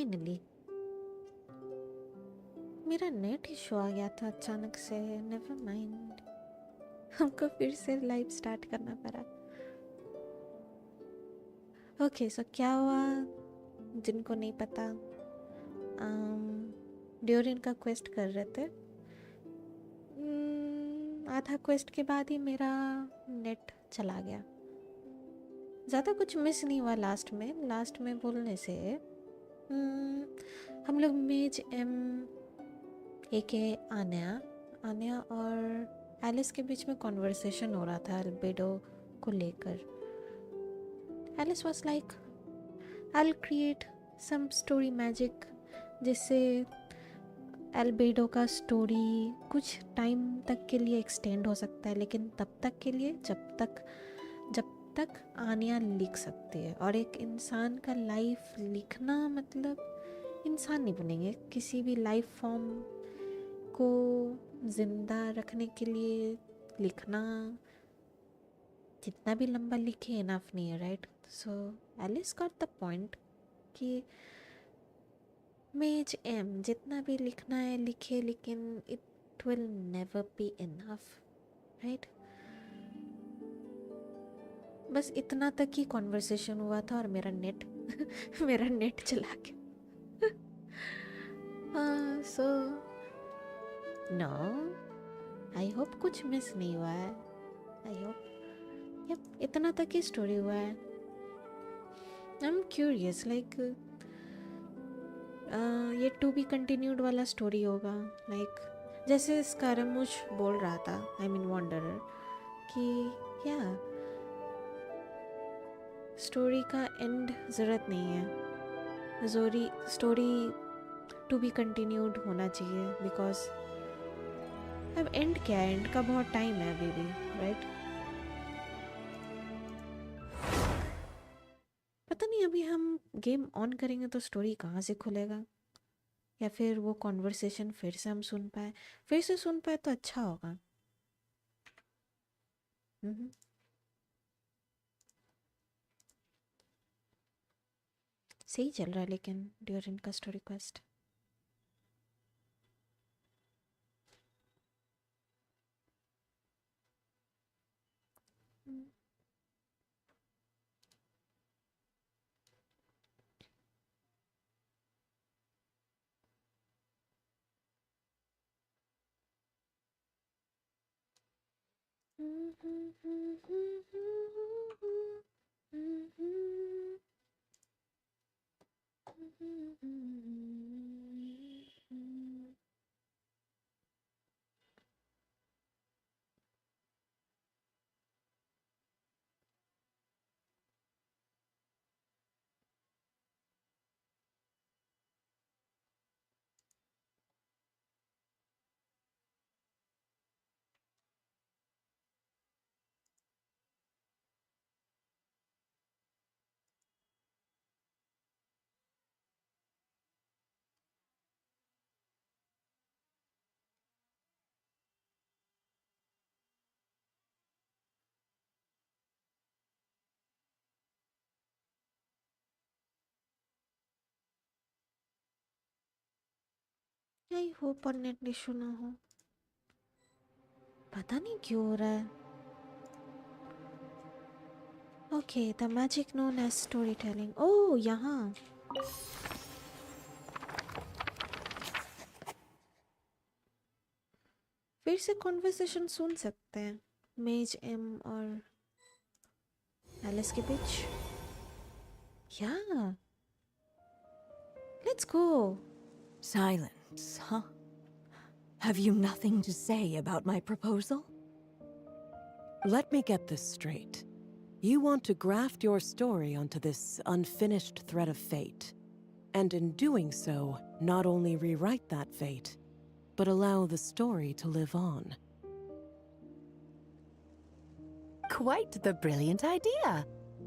Finally मेरा net issue आ गया था अचानक से। नेवर माइंड, हमको फिर से लाइव स्टार्ट करना पड़ा। ओके सो क्या हुआ, जिनको नहीं पता, ड्यूरिन का क्वेस्ट कर रहे थे। आधा क्वेस्ट के बाद ही मेरा नेट चला गया। ज़्यादा कुछ मिस नहीं हुआ लास्ट में बोलने से। हम लोग मेज एम एके आन्या और एलिस के बीच में कॉन्वर्सेशन हो रहा था अल्बेडो को लेकर। Alice was like I will create some story magic जिससे अल्बेडो का स्टोरी कुछ टाइम तक के लिए एक्सटेंड हो सकता है, लेकिन तब तक के लिए जब तक आन्या लिख सकती है। और एक इंसान का लाइफ लिखना मतलब इंसान नहीं बनेंगे, किसी भी लाइफ फॉर्म को जिंदा रखने के लिए लिखना जितना भी लंबा लिखे इनफ नहीं है, right? So Alice got the point कि मेज एम जितना भी लिखना है लिखे, लेकिन it will never be enough, right? बस इतना तक ही कॉन्वर्सेशन हुआ था और मेरा नेट मेरा नेट चला गया। सो नो, आई होप कुछ मिस नहीं हुआ है। आई होप यप इतना तक ही स्टोरी हुआ है। आई एम क्यूरियस लाइक ये टू बी कंटिन्यूड वाला स्टोरी होगा, लाइक जैसे स्कारमुश बोल रहा था, आई मीन वॉन्डरर, कि या स्टोरी का एंड ज़रूरत नहीं है, स्टोरी टू बी कंटिन्यूड होना चाहिए, बिकॉज अब एंड क्या है, एंड का बहुत टाइम है अभी भी, राइट? पता नहीं अभी हम गेम ऑन करेंगे तो स्टोरी कहाँ से खुलेगा, या फिर वो कॉन्वर्सेशन फिर से हम सुन पाए तो अच्छा होगा। सही चल रहा है लेकिन ड्यूरिन का स्टोरी क्वेस्ट। आई होप और नेट इशू ना हो, पता नहीं क्यों हो रहा है। Okay, the magic known as story telling. Oh यहाँ फिर से कॉन्वर्सेशन सुन सकते हैं मेज एम और एलिस के बीच। या let's go. Silence, huh? Have you nothing to say about my proposal? Let me get this straight. You want to graft your story onto this unfinished thread of fate, and in doing so, not only rewrite that fate, but allow the story to live on. Quite the brilliant idea.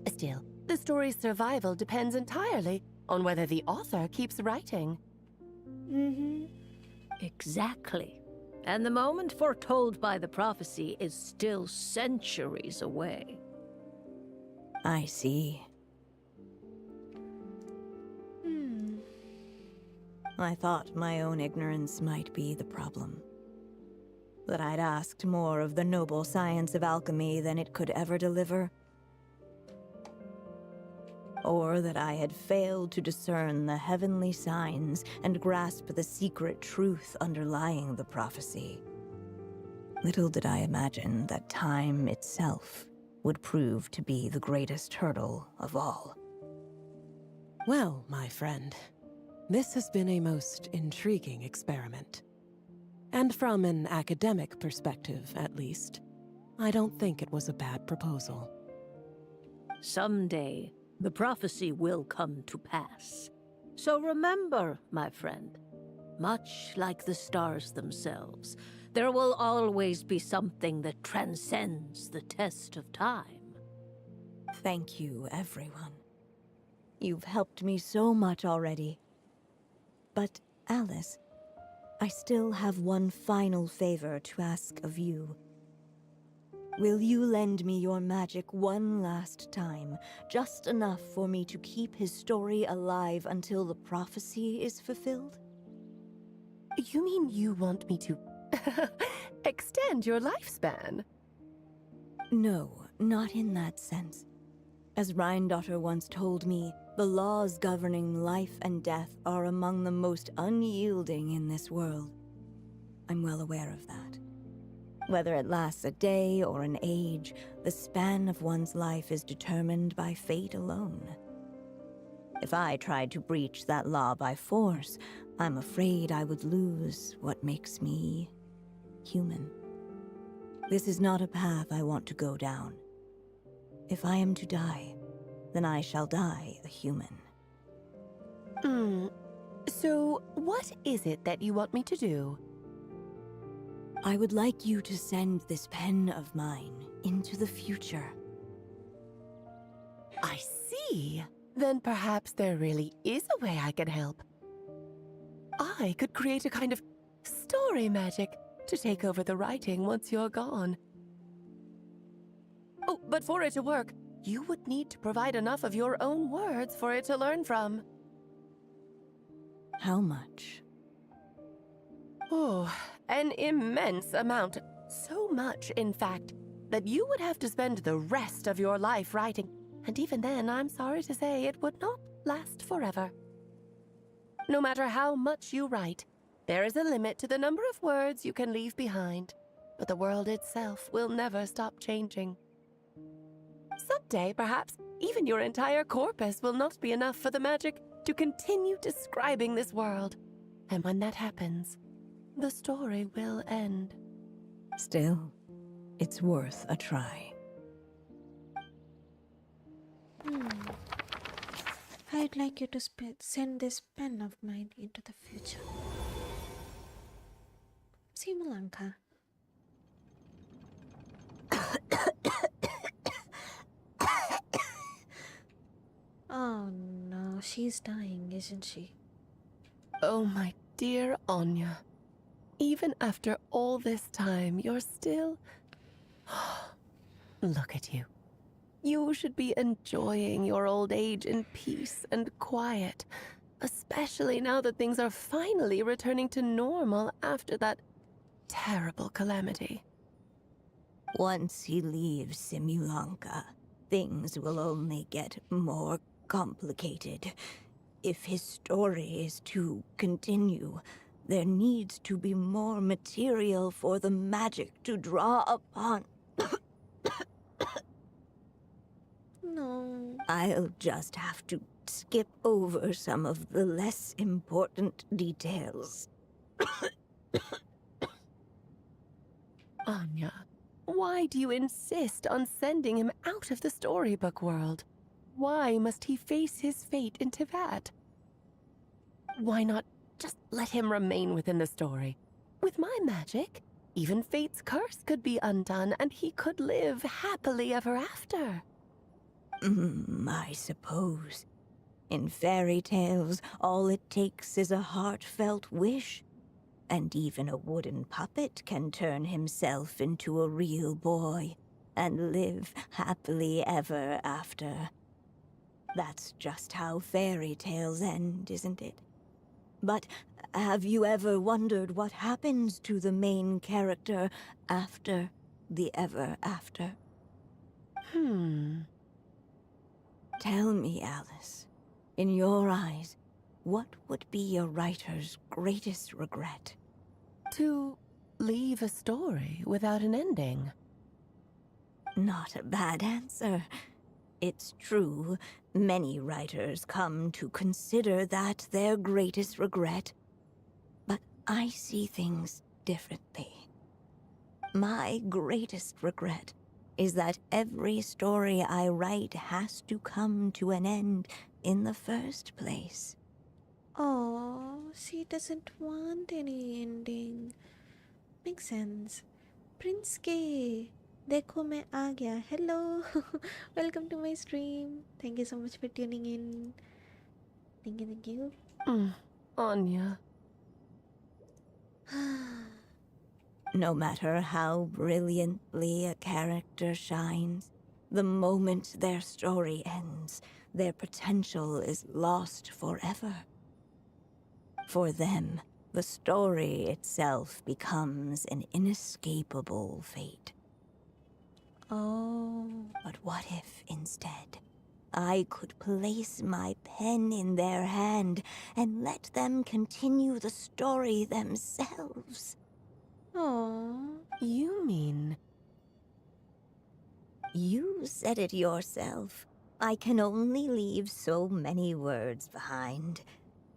Still, the story's survival depends entirely on whether the author keeps writing. Exactly. And the moment foretold by the prophecy is still centuries away. I see. I thought my own ignorance might be the problem. That I'd asked more of the noble science of alchemy than it could ever deliver. Or that I had failed to discern the heavenly signs and grasp the secret truth underlying the prophecy. Little did I imagine that time itself would prove to be the greatest hurdle of all. Well, my friend, this has been a most intriguing experiment. And from an academic perspective, at least, I don't think it was a bad proposal. Someday, the prophecy will come to pass. So remember, my friend, much like the stars themselves, there will always be something that transcends the test of time. Thank you, everyone. You've helped me so much already. But, Alice, I still have one final favor to ask of you. Will you lend me your magic one last time, just enough for me to keep his story alive until the prophecy is fulfilled? You mean you want me to extend your lifespan? No, not in that sense. As Rheindotter once told me, the laws governing life and death are among the most unyielding in this world. I'm well aware of that. Whether it lasts a day or an age, the span of one's life is determined by fate alone. If I tried to breach that law by force, I'm afraid I would lose what makes me human. This is not a path I want to go down. If I am to die, then I shall die a human. So, what is it that you want me to do? I would like you to send this pen of mine into the future. I see. Then perhaps there really is a way I can help. I could create a kind of story magic to take over the writing once you're gone. Oh, but for it to work, you would need to provide enough of your own words for it to learn from. How much? Oh, an immense amount. So much, in fact, that you would have to spend the rest of your life writing. And even then, I'm sorry to say, it would not last forever. No matter how much you write, there is a limit to the number of words you can leave behind. But the world itself will never stop changing. Someday, perhaps, even your entire corpus will not be enough for the magic to continue describing this world. And when that happens, the story will end. Still, it's worth a try. I'd like you to send this pen of mine into the future. Simulanka. Oh no, she's dying, isn't she? Oh, my dear Anya. Even after all this time, you're still... Look at you. You should be enjoying your old age in peace and quiet, especially now that things are finally returning to normal after that terrible calamity. Once he leaves Simulanka, things will only get more complicated. If his story is to continue, there needs to be more material for the magic to draw upon. No. I'll just have to skip over some of the less important details. Anya, why do you insist on sending him out of the storybook world? Why must he face his fate into that? Why not just let him remain within the story? With my magic, even fate's curse could be undone and he could live happily ever after. I suppose. In fairy tales, all it takes is a heartfelt wish. And even a wooden puppet can turn himself into a real boy and live happily ever after. That's just how fairy tales end, isn't it? But have you ever wondered what happens to the main character after the ever after? Tell me, Alice, in your eyes, what would be a writer's greatest regret? To leave a story without an ending. Not a bad answer. It's true, many writers come to consider that their greatest regret. But I see things differently. My greatest regret is that every story I write has to come to an end in the first place. Oh, she doesn't want any ending. Makes sense. Prince K, देखो मैं आ गया. Hello, welcome to my stream. Thank you so much for tuning in. Thank you, thank you. Anya. No matter how brilliantly a character shines, the moment their story ends, their potential is lost forever. For them, the story itself becomes an inescapable fate. Oh, But what if, instead, I could place my pen in their hand and let them continue the story themselves? oh. You mean... You said it yourself. I can only leave so many words behind.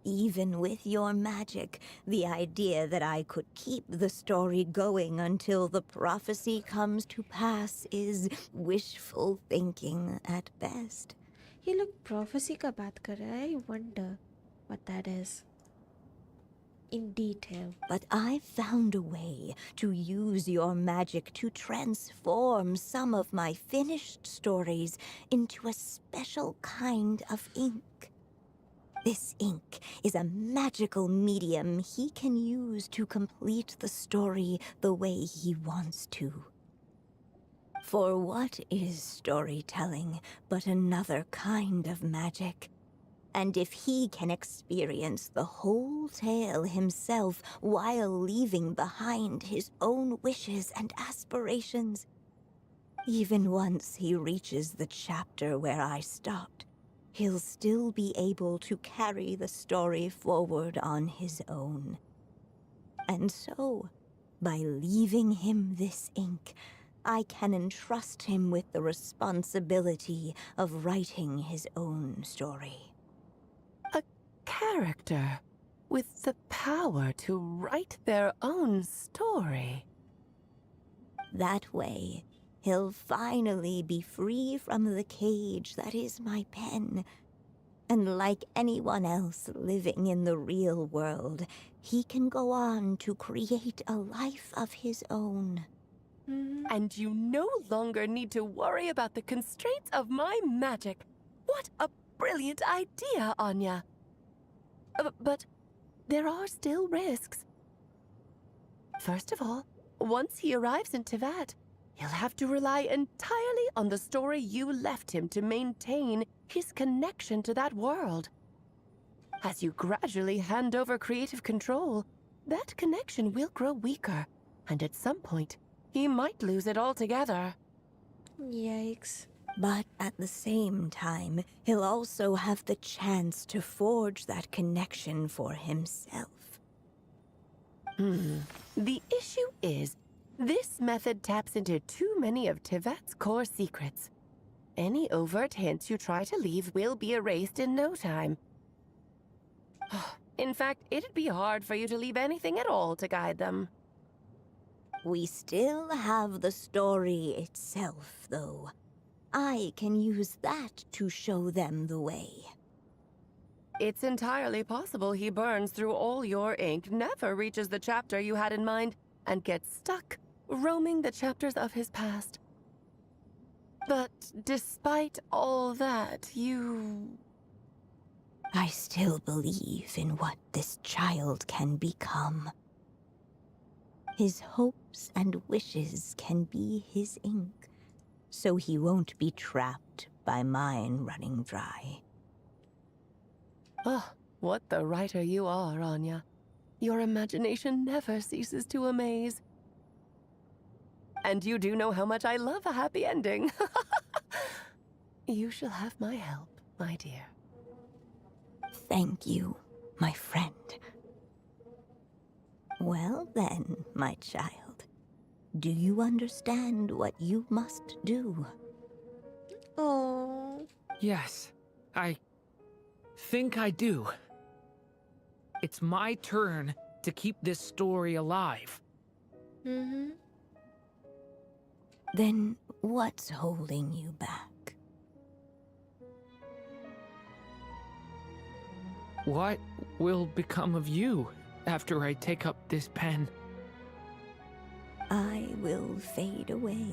Even with your magic, the idea that I could keep the story going until the prophecy comes to pass is wishful thinking at best. ये लोग prophecy का बात कर रहा है. I wonder what that is. In detail. But I found a way to use your magic to transform some of my finished stories into a special kind of ink. This ink is a magical medium he can use to complete the story the way he wants to. For what is storytelling but another kind of magic? And if he can experience the whole tale himself while leaving behind his own wishes and aspirations, even once he reaches the chapter where I stopped, he'll still be able to carry the story forward on his own. And so, by leaving him this ink, I can entrust him with the responsibility of writing his own story. A character with the power to write their own story. That way, he'll finally be free from the cage that is my pen. And like anyone else living in the real world, he can go on to create a life of his own. And you no longer need to worry about the constraints of my magic. What a brilliant idea, Anya. But there are still risks. First of all, once he arrives in Teyvat, he'll have to rely entirely on the story you left him to maintain his connection to that world. As you gradually hand over creative control, that connection will grow weaker, and at some point, he might lose it altogether. Yikes. But at the same time, he'll also have the chance to forge that connection for himself. The issue is, this method taps into too many of Teyvat's core secrets. Any overt hints you try to leave will be erased in no time. In fact, it'd be hard for you to leave anything at all to guide them. We still have the story itself, though. I can use that to show them the way. It's entirely possible he burns through all your ink, never reaches the chapter you had in mind, and gets stuck, roaming the chapters of his past. But despite all that, I still believe in what this child can become. His hopes and wishes can be his ink, so he won't be trapped by mine running dry. What the writer you are, Anya. Your imagination never ceases to amaze. And you do know how much I love a happy ending. You shall have my help, my dear. Thank you, my friend. Well then, my child, do you understand what you must do? Oh. Yes, I think I do. It's my turn to keep this story alive. Mm-hmm. Then what's holding you back? What will become of you after I take up this pen? I will fade away.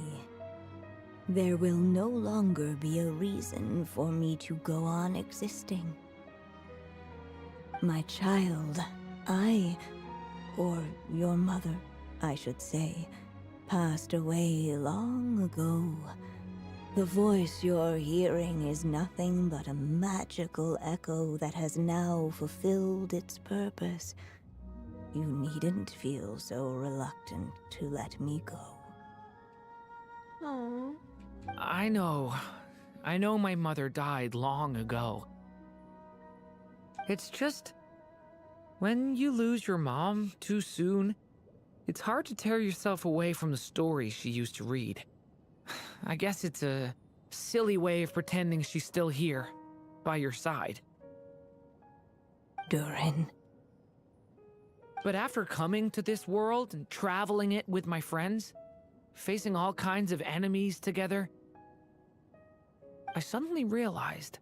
There will no longer be a reason for me to go on existing. My child, or your mother, I should say, passed away long ago. The voice you're hearing is nothing but a magical echo that has now fulfilled its purpose. You needn't feel so reluctant to let me go. Oh. I know my mother died long ago. It's just, when you lose your mom too soon, it's hard to tear yourself away from the stories she used to read. I guess it's a silly way of pretending she's still here, by your side. Durin. But after coming to this world and traveling it with my friends, facing all kinds of enemies together, I suddenly realized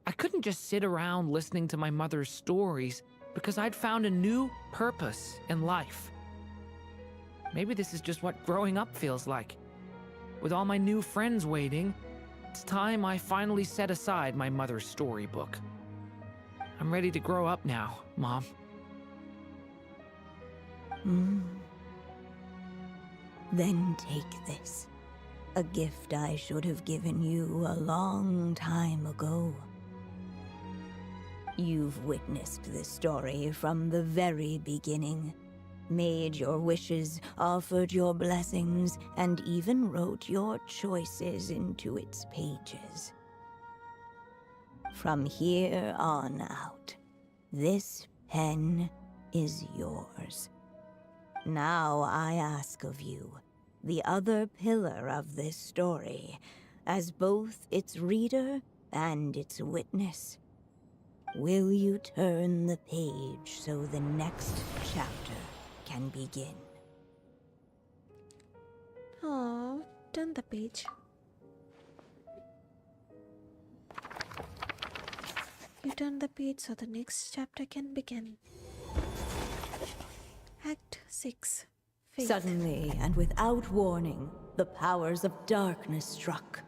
I couldn't just sit around listening to my mother's stories because I'd found a new purpose in life. Maybe this is just what growing up feels like. With all my new friends waiting, it's time I finally set aside my mother's storybook. I'm ready to grow up now, Mom. Then take this. A gift I should have given you a long time ago. You've witnessed this story from the very beginning. Made your wishes, offered your blessings, and even wrote your choices into its pages. From here on out, this pen is yours. Now I ask of you, the other pillar of this story, as both its reader and its witness, will you turn the page so the next chapter can begin? Oh, turn the page. You turn the page so the next chapter can begin. Act 6. Fate. Suddenly, and without warning, the powers of darkness struck.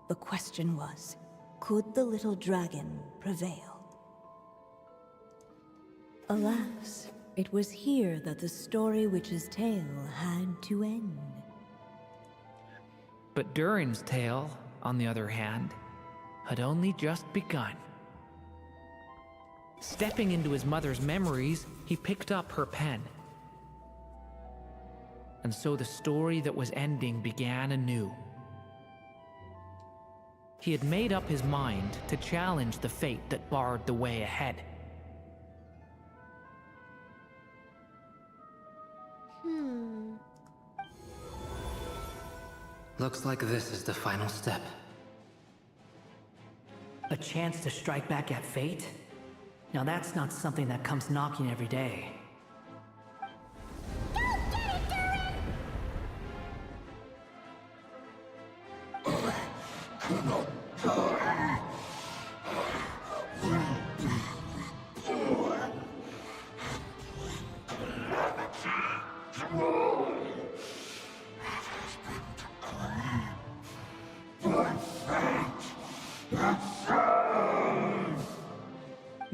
The question was, could the little dragon prevail? Alas, it was here that the story witch's tale had to end. But Durin's tale, on the other hand, had only just begun. Stepping into his mother's memories, he picked up her pen. And so the story that was ending began anew. He had made up his mind to challenge the fate that barred the way ahead. Looks like this is the final step. A chance to strike back at fate? Now that's not something that comes knocking every day.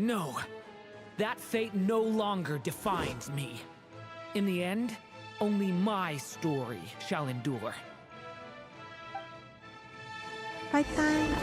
No, that fate no longer defines me. In the end, only my story shall endure. Fight time.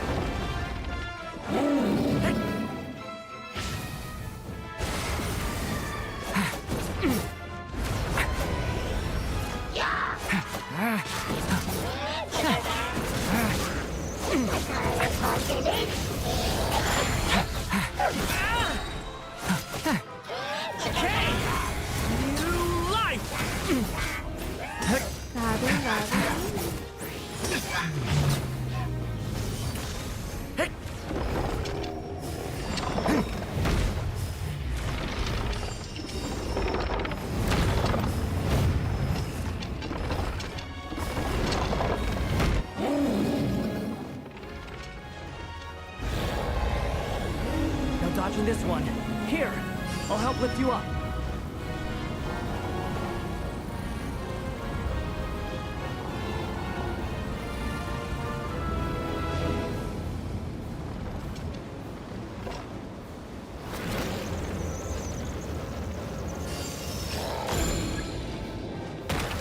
No dodging this one. Here, I'll help lift you up.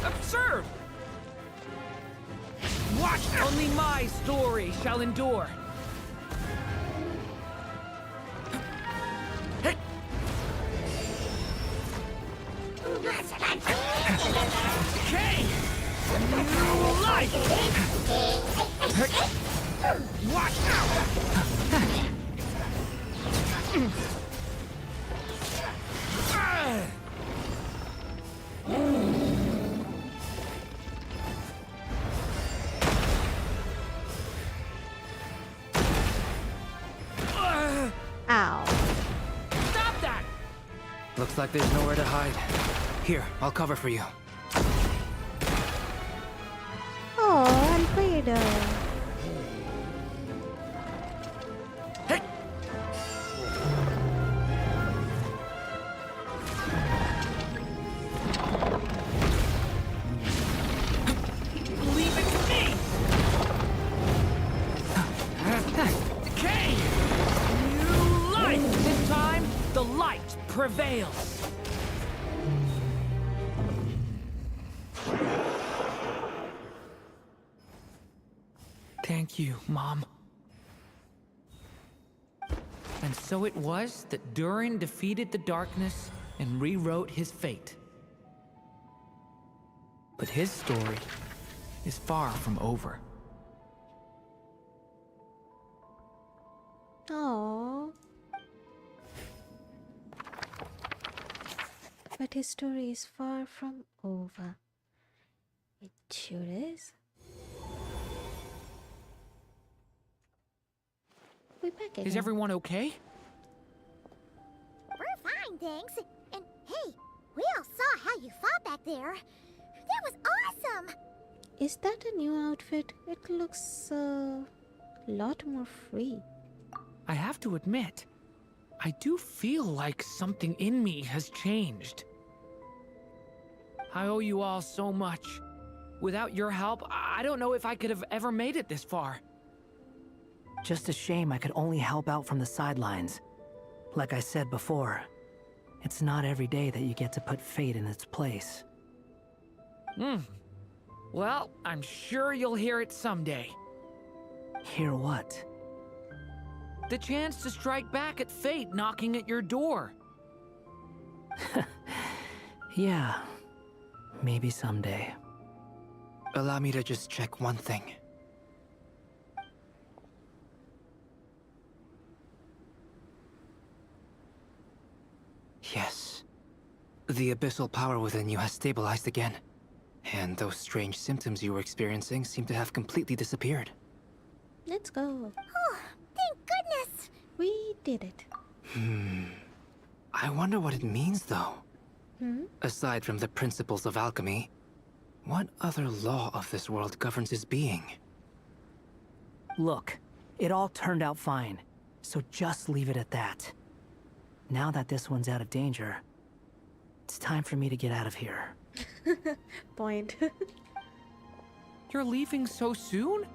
Absurd! Watch! Only my story shall endure. Okay! New life! Watch out! Ow. Stop that! Looks like there's nowhere to hide. Here, I'll cover for you. Oh, Alfredo. Leave it to me! Decay! New life! This time, the light prevails! Thank you, Mom. And so it was that Durin defeated the darkness and rewrote his fate. But his story is far from over. Oh. But his story is far from over. It sure is. We're back again. Is everyone okay? We're fine, thanks. And hey, we all saw how you fought back there. That was awesome! Is that a new outfit? It looks a lot more free. I have to admit, I do feel like something in me has changed. I owe you all so much. Without your help, I don't know if I could have ever made it this far. Just a shame I could only help out from the sidelines. Like I said before, it's not every day that you get to put fate in its place. Well, I'm sure you'll hear it someday. Hear what? The chance to strike back at fate knocking at your door. Yeah, maybe someday. Allow me to just check one thing. Yes. The abyssal power within you has stabilized again. And those strange symptoms you were experiencing seem to have completely disappeared. Let's go. Oh, thank goodness! We did it. I wonder what it means, though. Hmm? Aside from the principles of alchemy, what other law of this world governs his being? Look, it all turned out fine, so just leave it at that. Now that this one's out of danger, it's time for me to get out of here. Point. You're leaving so soon?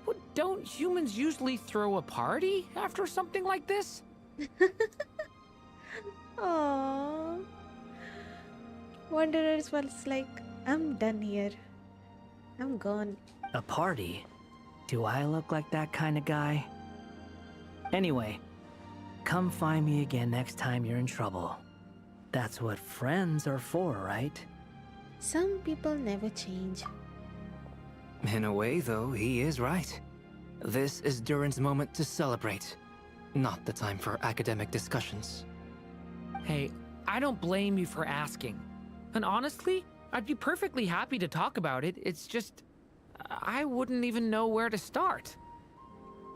Well, don't humans usually throw a party after something like this? Aww. Wanderers was like, I'm done here. I'm gone. A party? Do I look like that kind of guy? Anyway, come find me again next time you're in trouble. That's what friends are for, right? Some people never change. In a way, though, he is right. This is Durin's moment to celebrate, not the time for academic discussions. Hey, I don't blame you for asking. And honestly, I'd be perfectly happy to talk about it. It's just, I wouldn't even know where to start.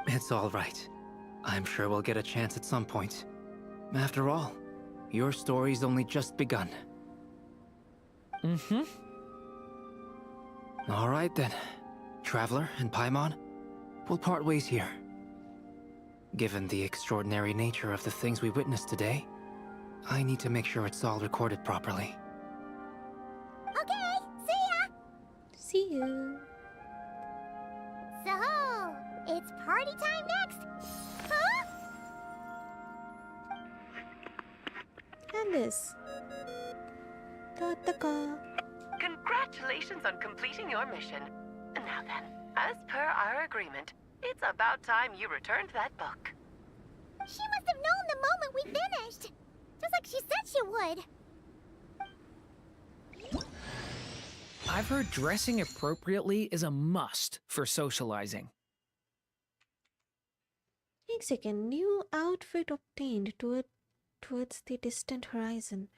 It's all right. I'm sure we'll get a chance at some point. After all, your story's only just begun. Mm-hmm. All right then. Traveler and Paimon, we'll part ways here. Given the extraordinary nature of the things we witnessed today, I need to make sure it's all recorded properly. Okay, see ya! See you. So, it's party time next? Huh? Alice. Tataka. Congratulations on completing your mission. Now then, as per our agreement, it's about time you returned that book. She must have known the moment we finished. Just like she said she would. I've heard dressing appropriately is a must for socializing. One second. New outfit obtained towards the distant horizon.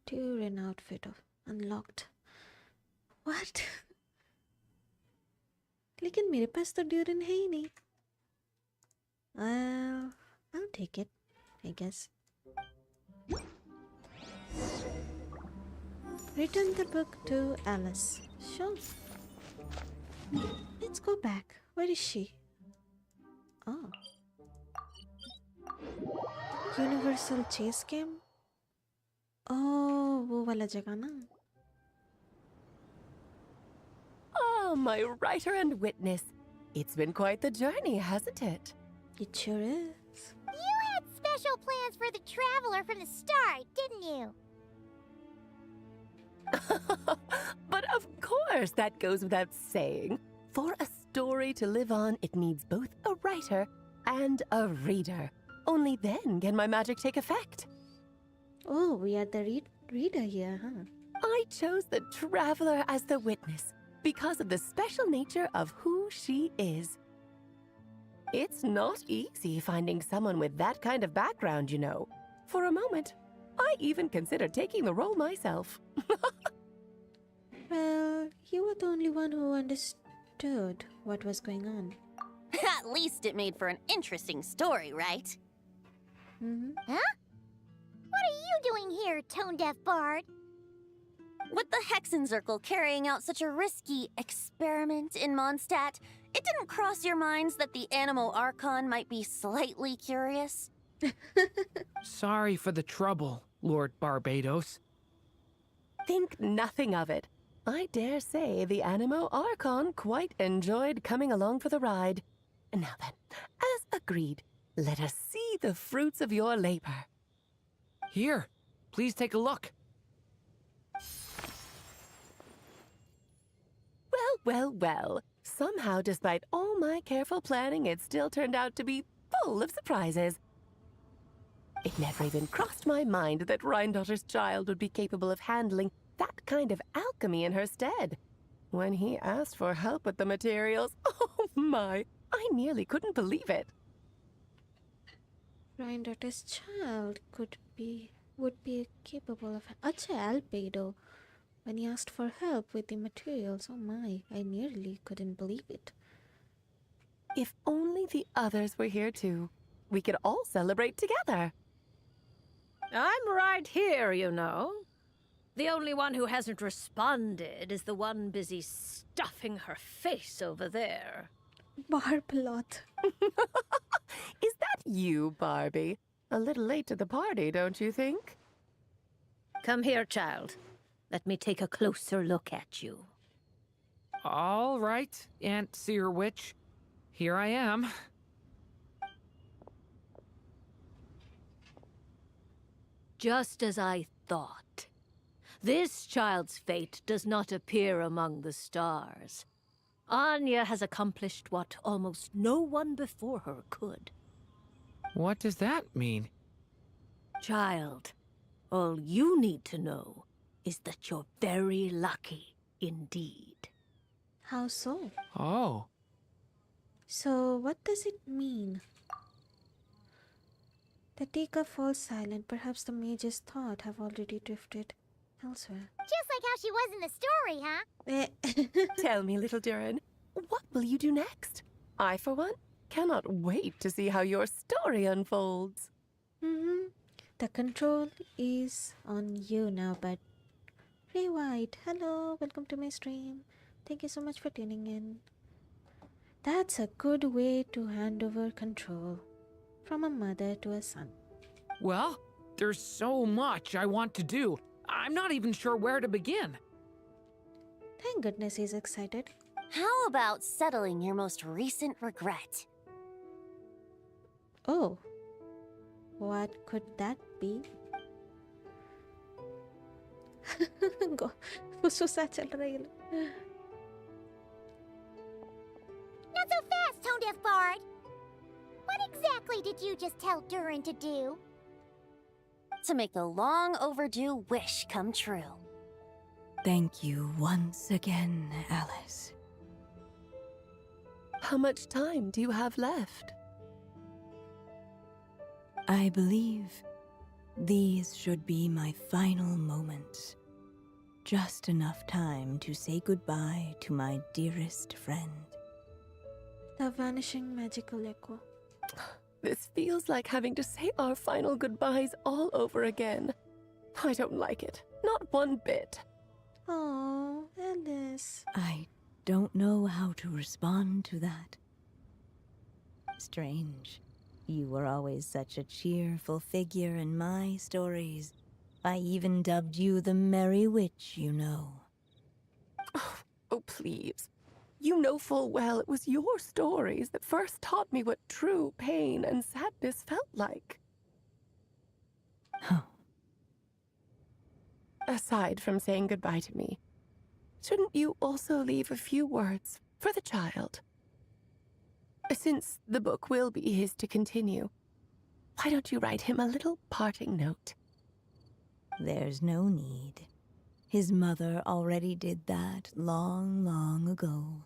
Durin outfit unlocked. What? लेकिन मेरे पास तो durian है ही नहीं. I'll take it, I guess. Return the book to Alice. Sure. Let's go back. Where is she? Oh. Universal chase game? Oh, वो वाला जगह ना. Oh, my writer and witness. It's been quite the journey, hasn't it? It sure is. You had special plans for the Traveler from the start, didn't you? But of course, that goes without saying. For a story to live on, it needs both a writer and a reader. Only then can my magic take effect. Oh, we are the reader here, huh? I chose the Traveler as the witness because of the special nature of who she is. It's not easy finding someone with that kind of background, you know. For a moment, I even considered taking the role myself. Well, you were the only one who understood what was going on. At least it made for an interesting story, right? Mm-hmm. Huh? What are you doing here, tone-deaf bard? With the Hexenzirkel carrying out such a risky experiment in Mondstadt, it didn't cross your minds that the Animo Archon might be slightly curious? Sorry for the trouble, Lord Barbados. Think nothing of it. I dare say the Animo Archon quite enjoyed coming along for the ride. Now then, as agreed, let us see the fruits of your labor. Here, please take a look. Well. Somehow, despite all my careful planning, it still turned out to be full of surprises. It never even crossed my mind that Rhindotter's child would be capable of handling that kind of alchemy in her stead. When he asked for help with the materials, oh my, I nearly couldn't believe it. Rhindotter's child would be capable of. Acha Albedo. When he asked for help with the materials, oh my, I nearly couldn't believe it. If only the others were here too, we could all celebrate together. I'm right here, you know. The only one who hasn't responded is the one busy stuffing her face over there. Barbalot. Is that you, Barbie? A little late to the party, don't you think? Come here, child. Let me take a closer look at you. All right, Aunt Seer Witch. Here I am. Just as I thought. This child's fate does not appear among the stars. Anya has accomplished what almost no one before her could. What does that mean? Child, all you need to know is that you're very lucky indeed. How so? Oh. So, what does it mean? The Tika falls silent. Perhaps the mage's thought have already drifted elsewhere. Just like how she was in the story, huh? Tell me, little Durin, what will you do next? I, for one, cannot wait to see how your story unfolds. The control is on you now, but Ray White, hello, welcome to my stream. Thank you so much for tuning in. That's a good way to hand over control from a mother to a son. Well, there's so much I want to do. I'm not even sure where to begin. Thank goodness he's excited. How about settling your most recent regret? Oh, what could that be? फुसफुसा चल रही है. Not so fast, Tone Deaf Bard! What exactly did you just tell Durin to do? To make a long overdue wish come true. Thank you once again, Alice. How much time do you have left? I believe these should be my final moments. Just enough time to say goodbye to my dearest friend. The vanishing magical echo. This feels like having to say our final goodbyes all over again. I don't like it. Not one bit. Oh, Alice. I don't know how to respond to that. Strange. You were always such a cheerful figure in my stories. I even dubbed you the Merry Witch, you know. Oh, please. You know full well it was your stories that first taught me what true pain and sadness felt like. Huh. Aside from saying goodbye to me, shouldn't you also leave a few words for the child? Since the book will be his to continue, why don't you write him a little parting note? There's no need. His mother already did that long, long ago.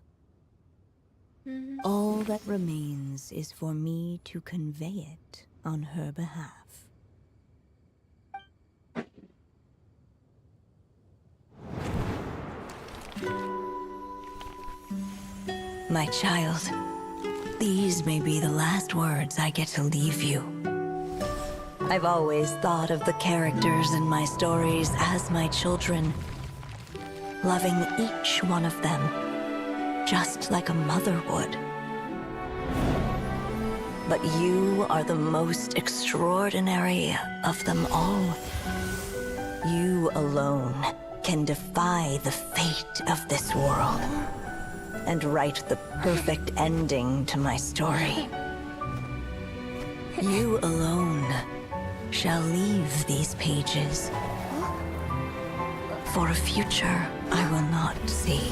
All that remains is for me to convey it on her behalf. My child, these may be the last words I get to leave you. I've always thought of the characters in my stories as my children, loving each one of them, just like a mother would. But you are the most extraordinary of them all. You alone can defy the fate of this world and write the perfect ending to my story. You alone shall leave these pages for a future I will not see.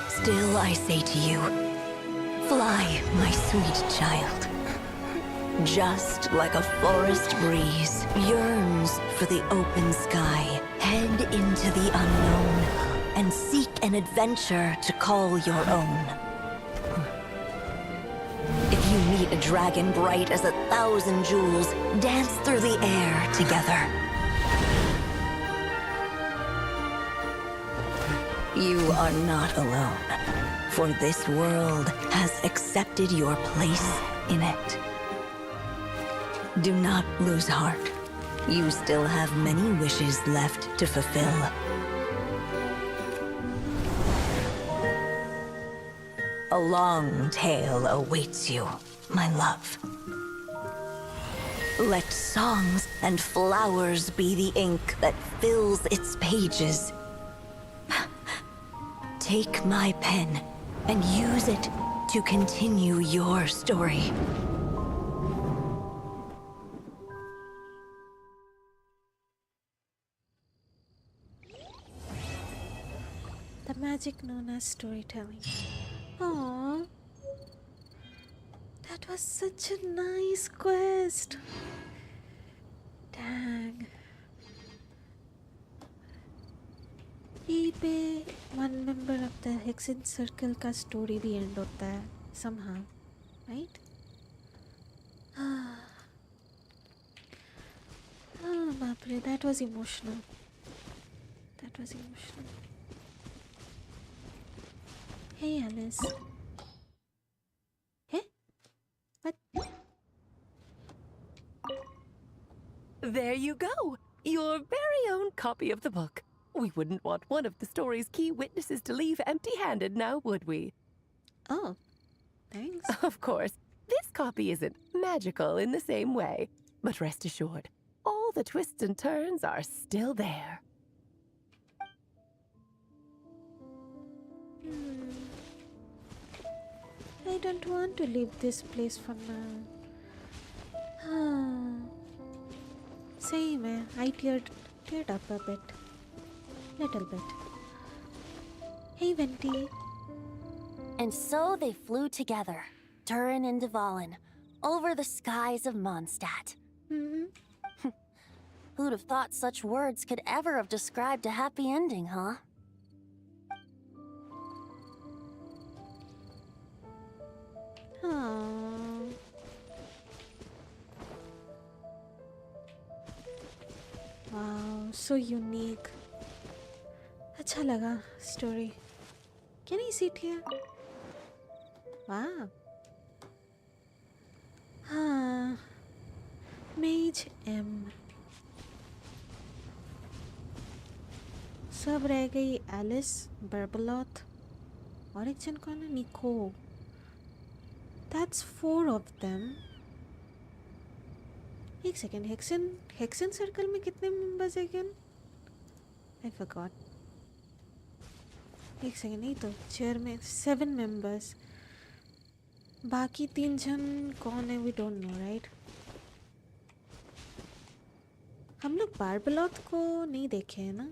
Still I say to you, fly, my sweet child. Just like a forest breeze yearns for the open sky, head into the unknown and seek an adventure to call your own. If you meet a dragon bright as 1,000 jewels, dance through the air together. You are not alone, for this world has accepted your place in it. Do not lose heart. You still have many wishes left to fulfill. A long tale awaits you, my love. Let songs and flowers be the ink that fills its pages. Take my pen and use it to continue your story. The magic known as storytelling. Aww. That was such a nice quest. Dang. यहीं पे one member of the Hexen Circle का story भी end होता है somehow, right? Oh, बाप रे, that was emotional. That was emotional. Hey, Alice. Hey? There you go. Your very own copy of the book. We wouldn't want one of the story's key witnesses to leave empty-handed now, would we? Oh, thanks. Of course, this copy isn't magical in the same way. But rest assured, all the twists and turns are still there. I don't want to leave this place for now. Same, I teared up a bit. Little bit. Hey, Venti. And so they flew together, Durin and Dvalin, over the skies of Mondstadt. Who'd have thought such words could ever have described a happy ending, huh? Aww. Wow, so unique. अच्छा लगा story. Can I sit here? Wow. Mage M. सब रह गई Alice, बर्बलॉथ और एक जन कौन है? निको. That's 4 of them. एक सेकेंड, हेक्सन सर्कल में कितने मेंबर्स है अगेन? I forgot. एक सेकेंड, नहीं तो चेयर में 7 मेंबर्स. बाकी 3 जन कौन है? We don't know, right? हम लोग बार्बलॉथ को नहीं देखे हैं ना?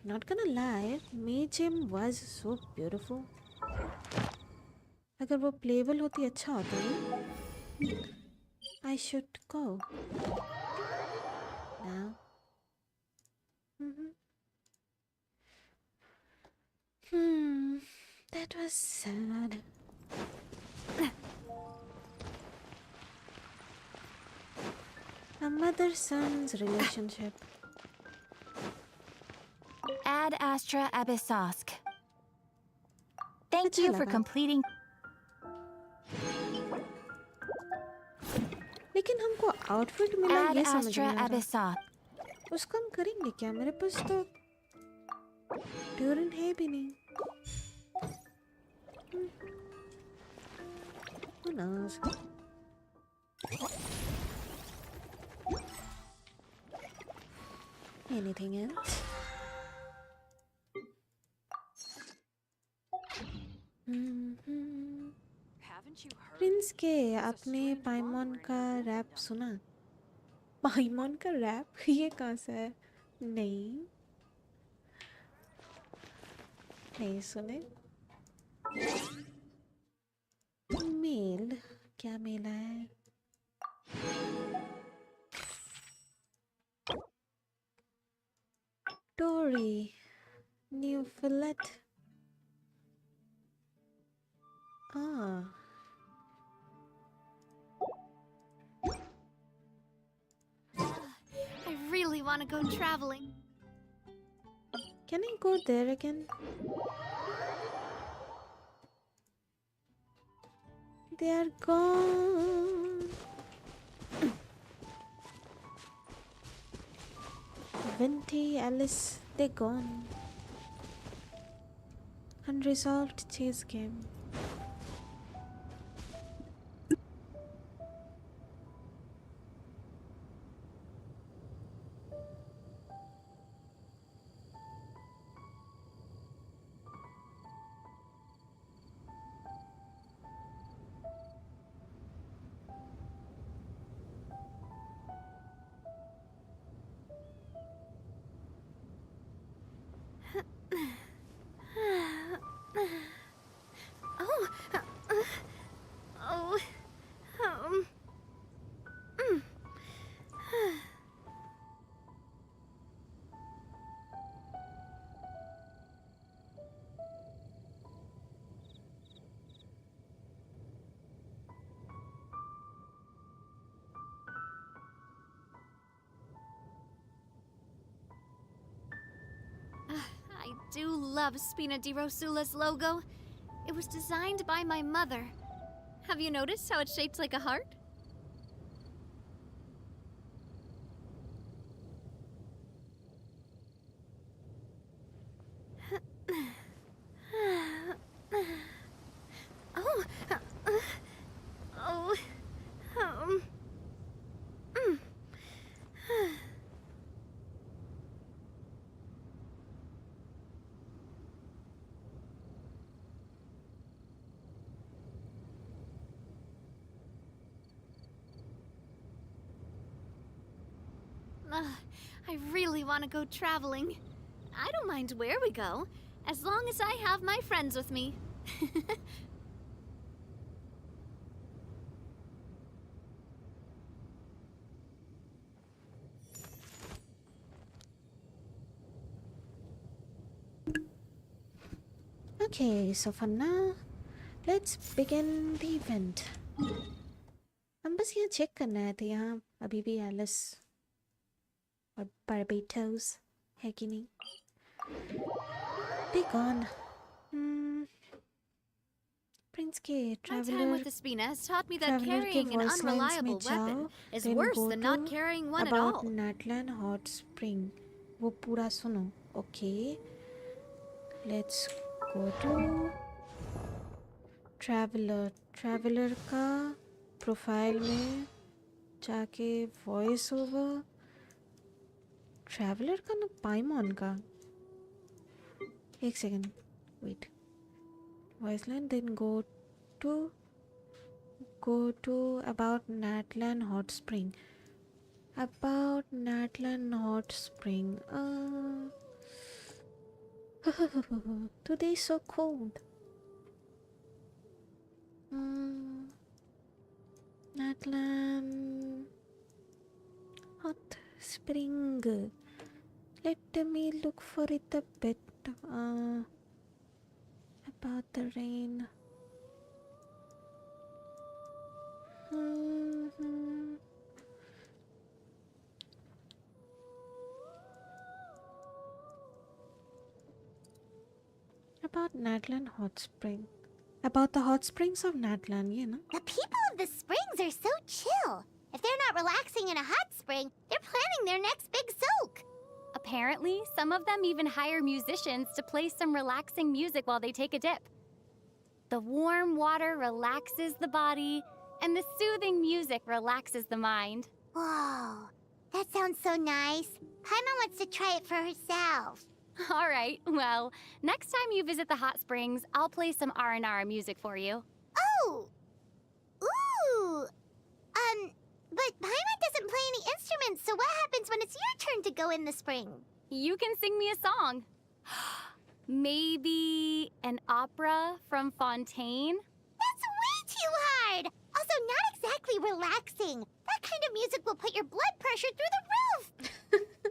Not gonna lie, Mage M was so beautiful. अगर वो प्लेबल होती अच्छा होता है. I should go now. That was sad. A mother-son's relationship. Ad Astra Abyssosk. Thank you for completing. लेकिन हमको आउटफिट मिला, ये समझ Astra नहीं आ रहा. Abyssosk. उसको हम करेंगे क्या? मेरे पास तो ड्यूरिन है भी नहीं. Who knows? Anything else? Prince के अपने पाइमॉन का रैप सुना? पाइमॉन का रैप? ये कहाँ से है? नहीं सुने. मेल क्या मेला है? Dory, new fillet. I really want to go traveling. Can I go there again? They are gone. Venti, Alice, they're gone. Unresolved chase game. I do love Spina di Rosula's logo. It was designed by my mother. Have you noticed how it's shaped like a heart? I really want to go traveling. I don't mind where we go, as long as I have my friends with me. Okay, so for now, let's begin the event. हम बस यहाँ check करना है तो यहाँ अभी भी Alice और बार्बेटोस है कि नहीं? Be gone. Prince के My time traveler with Espina has taught me that traveler के carrying an voice lines में unreliable weapon जाओ, is then worse go than not to carrying one at about all. Natlan Hot Spring. वो पूरा सुनो. Okay. Let's go to traveler का profile में जाके voice over traveller का ना पाइमॉन का एक second wait voice line then go to about Natlan Hot Spring today is so cold. Natlan Hot Spring. Let me look for it a bit. About the rain. About Natlan Hot Spring. About the hot springs of Natlan, you know? The people of the springs are so chill. If they're not relaxing in a hot spring, they're planning their next big soak. Apparently, some of them even hire musicians to play some relaxing music while they take a dip. The warm water relaxes the body, and the soothing music relaxes the mind. Whoa, that sounds so nice. Paimon wants to try it for herself. All right, well, next time you visit the hot springs, I'll play some R&R music for you. Oh! Ooh! But Paimon doesn't play any instruments, so what happens when it's your turn to go in the spring? You can sing me a song. Maybe an opera from Fontaine? That's way too hard! Also, not exactly relaxing. That kind of music will put your blood pressure through the roof!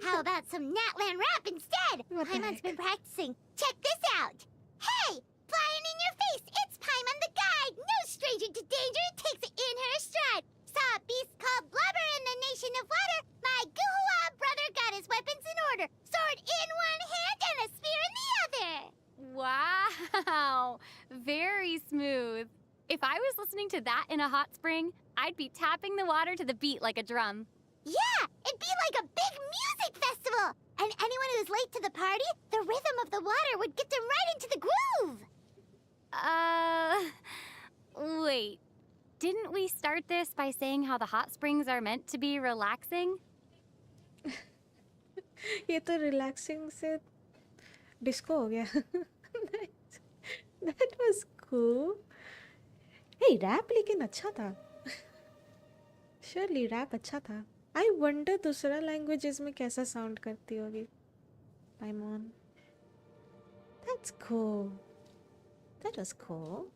How about some Natlan rap instead? Paimon's been practicing. Check this out! Hey! Flying in your face! It's Paimon the guide! No stranger to danger! Takes it in her stride! Saw a beast called Blubber in the nation of water! My Guhua brother got his weapons in order! Sword in one hand and a spear in the other! Wow, very smooth. If I was listening to that in a hot spring, I'd be tapping the water to the beat like a drum. Yeah, it'd be like a big music festival! And anyone who's late to the party, the rhythm of the water would get them right into the groove! Wait. Didn't we start this by saying how the hot springs are meant to be relaxing? ये तो relaxing से disco हो गया. That was cool. Hey, rap लेकिन अच्छा था. Surely rap अच्छा था. I wonder दूसरा languages में कैसा sound करती होगी. Paimon. That's cool. That was cool.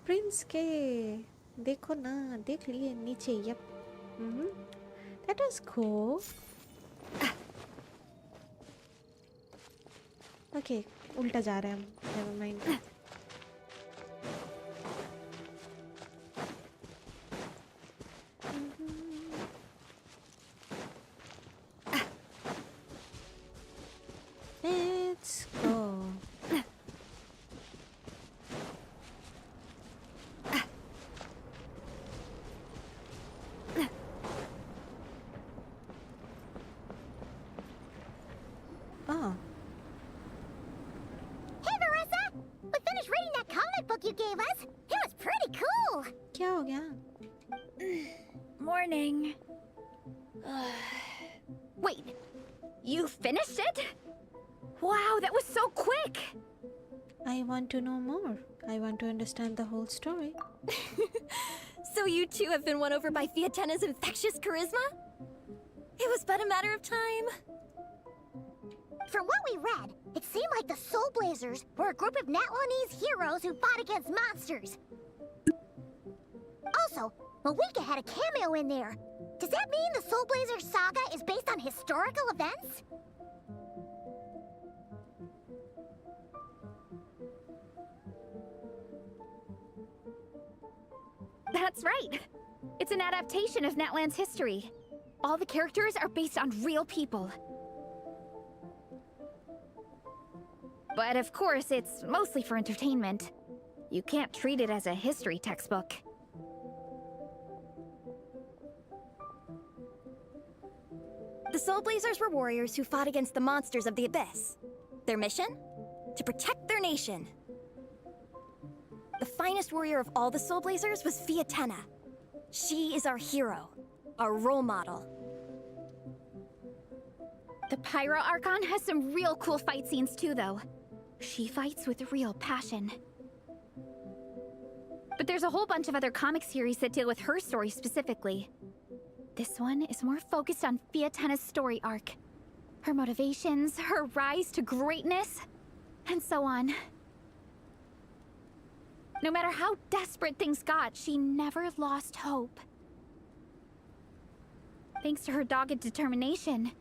Prince के देखो ना देख लिए नीचे yup that was cool. Okay, उल्टा जा रहे हैं हम. Never mind. Let's go. Oh. Hey, Marissa! We finished reading that comic book you gave us. It was pretty cool. क्या हो गया? Morning. Wait, you finished it? Wow, that was so quick! I want to know more. I want to understand the whole story. So you two have been won over by Fiatena's infectious charisma? It was but a matter of time. From what we read, it seemed like the Soul Blazers were a group of Natlanese heroes who fought against monsters. Also, Malika had a cameo in there. Does that mean the Soul Blazer saga is based on historical events? That's right. It's an adaptation of Natlan's history. All the characters are based on real people. But of course, it's mostly for entertainment. You can't treat it as a history textbook. The Soul Blazers were warriors who fought against the monsters of the Abyss. Their mission? To protect their nation. The finest warrior of all the Soul Blazers was Fiatena. She is our hero, our role model. The Pyro Archon has some real cool fight scenes too, though. She fights with real passion. But there's a whole bunch of other comic series that deal with her story specifically. This one is more focused on Fiatena's story arc. Her motivations, her rise to greatness, and so on. No matter how desperate things got, she never lost hope. Thanks to her dogged determination,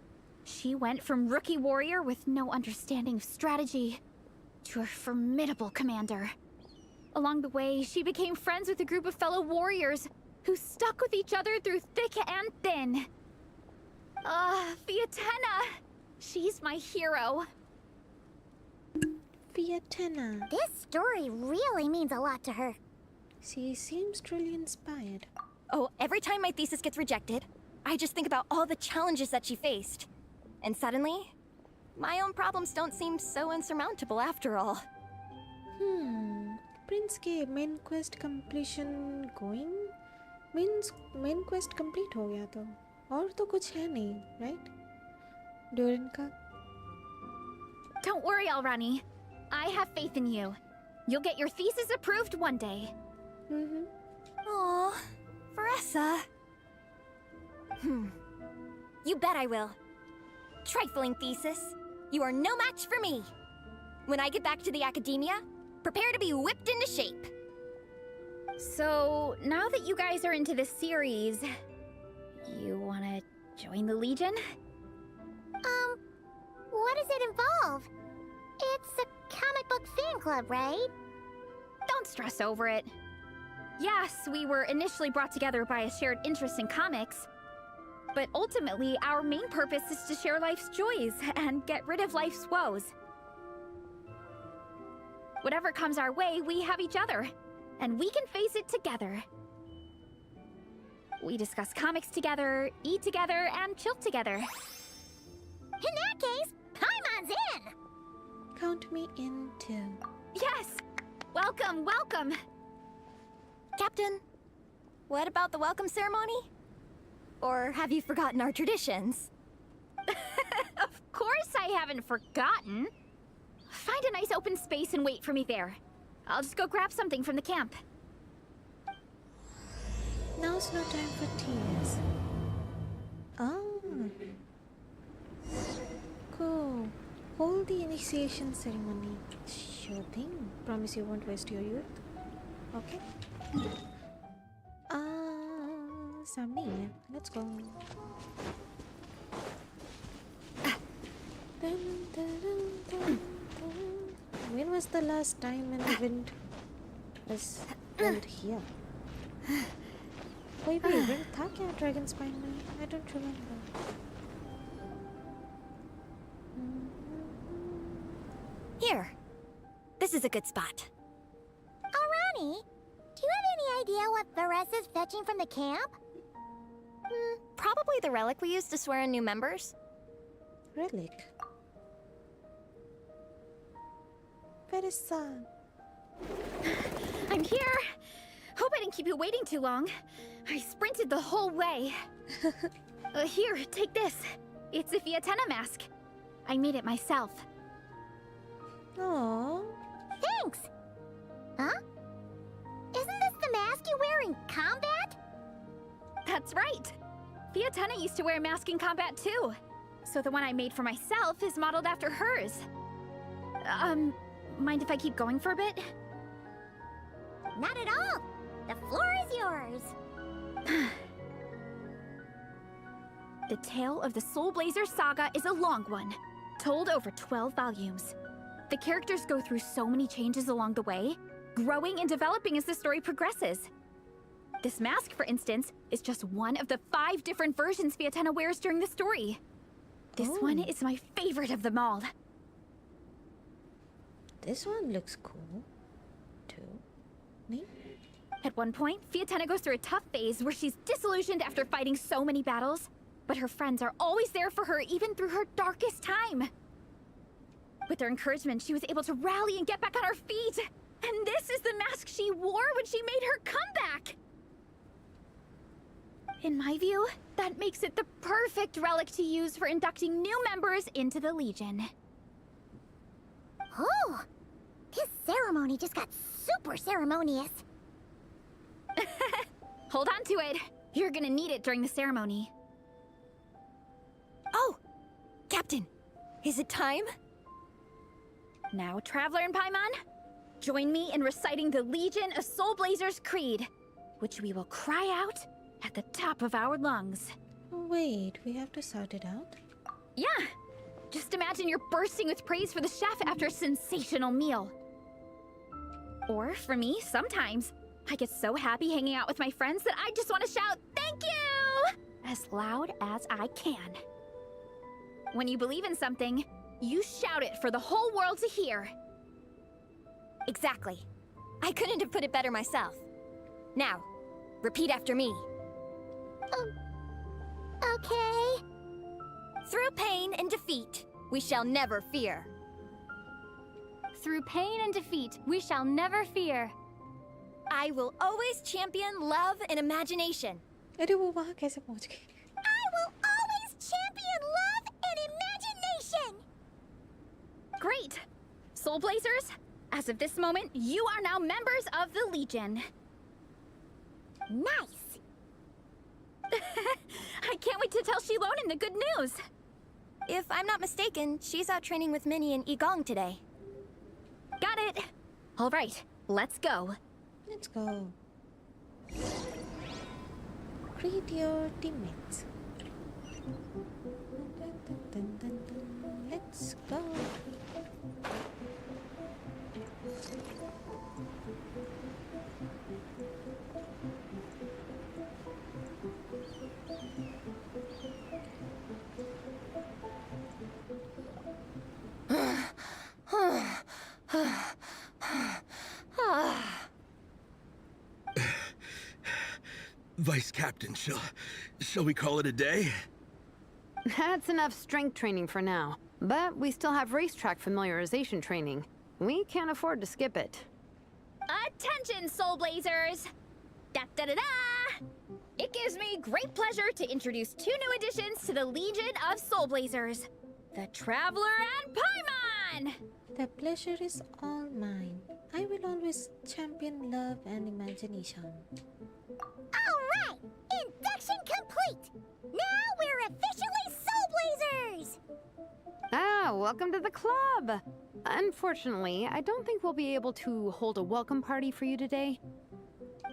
she went from rookie warrior with no understanding of strategy to a formidable commander. Along the way, she became friends with a group of fellow warriors who stuck with each other through thick and thin. Fiatena! She's my hero. Fiatena. This story really means a lot to her. She seems truly inspired. Oh, every time my thesis gets rejected, I just think about all the challenges that she faced. And suddenly, my own problems don't seem so insurmountable after all. Prince के main quest completion going? Means main quest complete हो गया तो और तो कुछ है नहीं, right? Durin का? Don't worry, Alrani. I have faith in you. You'll get your thesis approved one day. Aw, Veressa. You bet I will. Trifling thesis. You are no match for me. When I get back to the academia, prepare to be whipped into shape. So, now that you guys are into this series, you wanna join the Legion? What does it involve? It's a comic book fan club, right? Don't stress over it. Yes, we were initially brought together by a shared interest in comics, but ultimately our main purpose is to share life's joys and get rid of life's woes. Whatever comes our way, we have each other, and we can face it together. We discuss comics together, eat together, and chill together. In that case, Paimon's in! Count me in too. Yes! Welcome, welcome! Captain, what about the welcome ceremony? Or have you forgotten our traditions? Of course I haven't forgotten. Find a nice open space and wait for me there. I'll just go grab something from the camp. Now's no time for tears. Oh. Cool. Hold the initiation ceremony. Sure thing. Promise you won't waste your youth. Okay? सामने ही है. Let's go. When was the last time an event was held here? कोई भी event था क्या Dragon Spine में? I don't remember. Here. This is a good spot. Alrani, do you have any idea what Veressa's fetching from the camp? Probably the relic we used to swear in new members. Relic? Veressa. I'm here! Hope I didn't keep you waiting too long. I sprinted the whole way. Here, take this. It's a Fiatena mask. I made it myself. Oh, Thanks! Huh? Isn't this the mask you wear in combat? That's right. Fiatena used to wear a mask in combat too. So the one I made for myself is modeled after hers. Mind if I keep going for a bit? Not at all! The floor is yours! The tale of the Soul Blazer saga is a long one, told over 12 volumes. The characters go through so many changes along the way, growing and developing as the story progresses. This mask, for instance, is just one of the 5 different versions Fiatena wears during the story. This one is my favorite of them all. this one looks cool, too. Neat. At one point, Fiatena goes through a tough phase where she's disillusioned after fighting so many battles, but her friends are always there for her even through her darkest time. With their encouragement, she was able to rally and get back on her feet. And this is the mask she wore when she made her comeback. In my view, that makes it the perfect relic to use for inducting new members into the Legion. Oh! This ceremony just got super ceremonious. Hold on to it. You're gonna need it during the ceremony. Oh! Captain, is it time? Now, Traveler and Paimon, join me in reciting the Legion of Soul Blazers Creed, which we will cry out at the top of our lungs. Wait, we have to shout it out? Yeah! Just imagine you're bursting with praise for the chef after a sensational meal. Or, for me, sometimes, I get so happy hanging out with my friends that I just want to shout, "Thank you!" as loud as I can. When you believe in something, you shout it for the whole world to hear. Exactly. I couldn't have put it better myself. Now, repeat after me. Okay. Through pain and defeat, we shall never fear. Through pain and defeat, we shall never fear. I will always champion love and imagination. अरे वो वहाँ कैसे पहुँच गई? I will always champion love and imagination! Great! Soul Blazers, as of this moment, you are now members of the Legion. Nice! I can't wait to tell Shilonen the good news. If I'm not mistaken, she's out training with Minnie and Igong today. Got it. All right, let's go. Let's go. Greet your teammates. Let's go. Vice Captain, shall we call it a day? That's enough strength training for now. But we still have racetrack familiarization training. We can't afford to skip it. Attention, Soul Blazers! Da-da-da-da! It gives me great pleasure to introduce 2 new additions to the Legion of Soul Blazers. The Traveler and Paimon! The pleasure is all mine. I will always champion love and imagination. Alright! Induction complete! Now we're officially Soul Blazers! Ah, welcome to the club! Unfortunately, I don't think we'll be able to hold a welcome party for you today.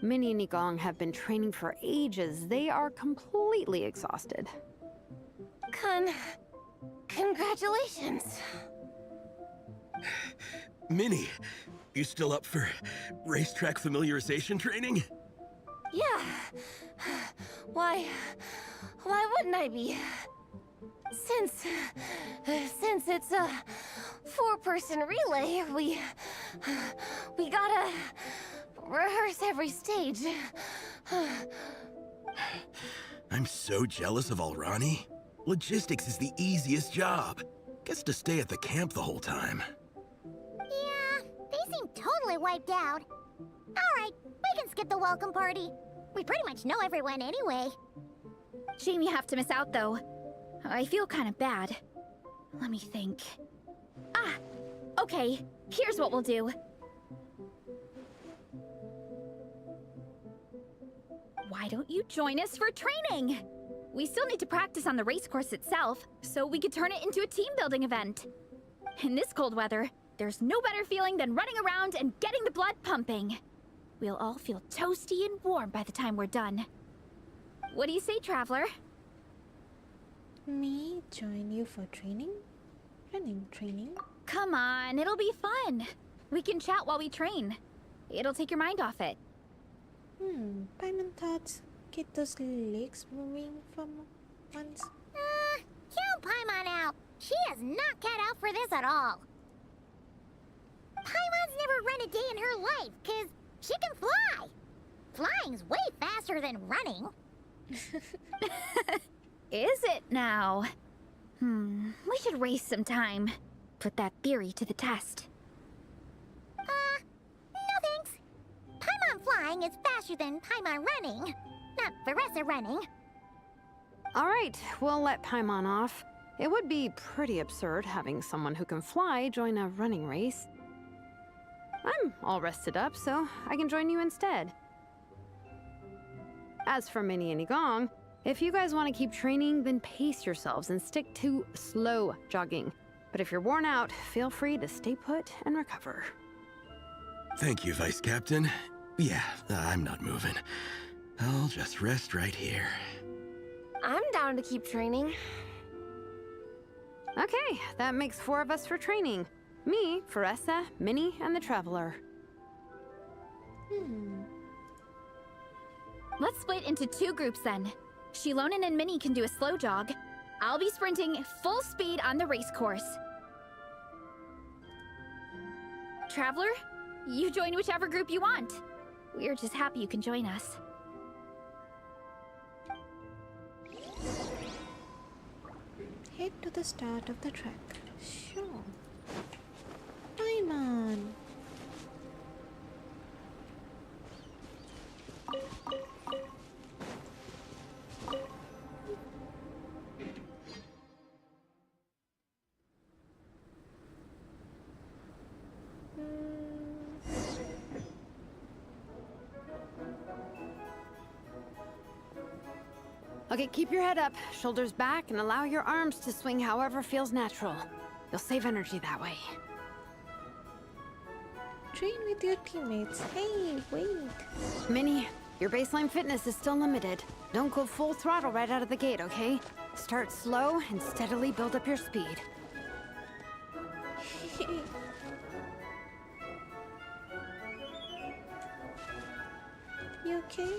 Minnie and Igong have been training for ages. They are completely exhausted. Congratulations. Minnie, you still up for racetrack familiarization training? Yeah. Why wouldn't I be? Since it's a 4-person relay, we gotta rehearse every stage. I'm so jealous of Alrani. Logistics is the easiest job. Gets to stay at the camp the whole time. Yeah, they seem totally wiped out. Alright, we can skip the welcome party. We pretty much know everyone anyway. Shame you have to miss out, though. I feel kind of bad. Let me think. Ah! Okay, here's what we'll do. Why don't you join us for training? We still need to practice on the race course itself, so we could turn it into a team-building event. In this cold weather, there's no better feeling than running around and getting the blood pumping. We'll all feel toasty and warm by the time we're done. What do you say, Traveler? Me join you for training? Running training? Come on, it'll be fun. We can chat while we train. It'll take your mind off it. Paimon thoughts. Get those legs moving from once. Count Paimon out. She is not cut out for this at all. Paimon's never run a day in her life, 'cause she can fly. Flying's way faster than running. Is it now? We should race sometime. Put that theory to the test. No thanks. Paimon flying is faster than Paimon running. Not Veressa running. Alright, we'll let Paimon off. It would be pretty absurd having someone who can fly join a running race. I'm all rested up, so I can join you instead. As for Minnie and Igong, if you guys want to keep training, then pace yourselves and stick to slow jogging. But if you're worn out, feel free to stay put and recover. Thank you, Vice Captain. Yeah, I'm not moving. I'll just rest right here. I'm down to keep training. Okay, that makes 4 of us for training. Me, Veressa, Minnie, and the Traveler. Let's split into 2 groups then. Shilonen and Minnie can do a slow jog. I'll be sprinting full speed on the race course. Traveler, you join whichever group you want. We're just happy you can join us. Head to the start of the track. Sure. Paimon. Okay, keep your head up, shoulders back, and allow your arms to swing however feels natural. You'll save energy that way. Train with your teammates. Hey, wait. Minnie, your baseline fitness is still limited. Don't go full throttle right out of the gate, okay? Start slow and steadily build up your speed. You okay?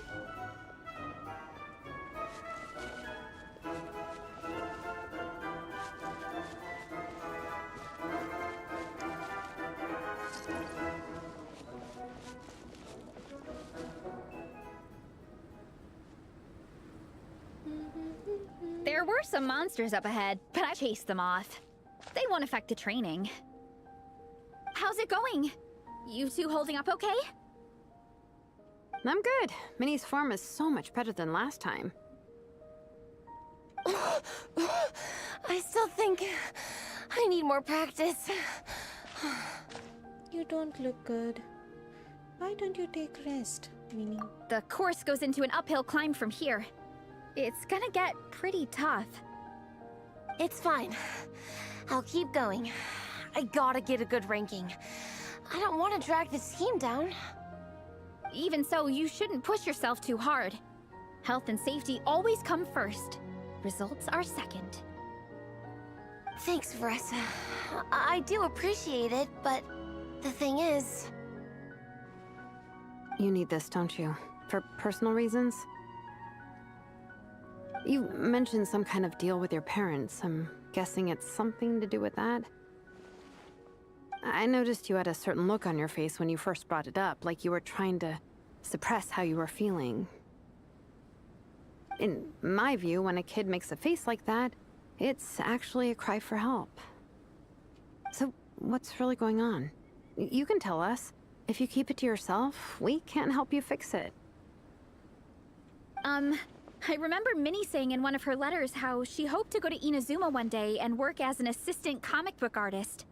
There were some monsters up ahead, but I chased them off. They won't affect the training. How's it going? You two holding up okay? I'm good. Minnie's form is so much better than last time. I still think I need more practice. You don't look good. Why don't you take rest, Minnie? The course goes into an uphill climb from here. It's gonna get pretty tough. It's fine. I'll keep going. I gotta get a good ranking. I don't want to drag this team down. Even so, you shouldn't push yourself too hard. Health and safety always come first. Results are second. Thanks, Veressa. I do appreciate it, but the thing is... You need this, don't you? For personal reasons? You mentioned some kind of deal with your parents. I'm guessing it's something to do with that? I noticed you had a certain look on your face when you first brought it up, like you were trying to suppress how you were feeling. In my view, when a kid makes a face like that, it's actually a cry for help. So, what's really going on? You can tell us. If you keep it to yourself, we can't help you fix it. I remember Minnie saying in one of her letters how she hoped to go to Inazuma one day and work as an assistant comic book artist.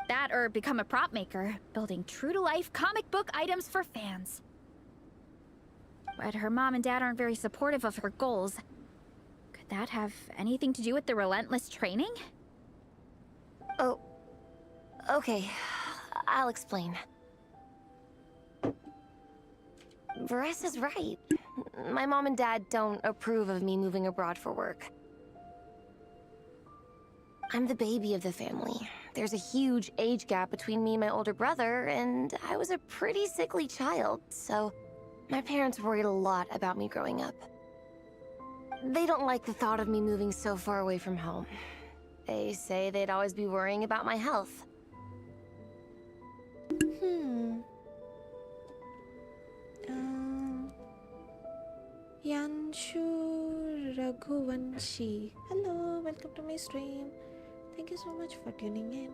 That or become a prop maker, building true-to-life comic book items for fans. But her mom and dad aren't very supportive of her goals. Could that have anything to do with the relentless training? Oh, okay. I'll explain. Varesa's right. My mom and dad don't approve of me moving abroad for work. I'm the baby of the family. There's a huge age gap between me and my older brother, and I was a pretty sickly child, so my parents worried a lot about me growing up. They don't like the thought of me moving so far away from home. They say they'd always be worrying about my health. Yanshu Raghuvanshi. Hello, welcome to my stream. Thank you so much for tuning in.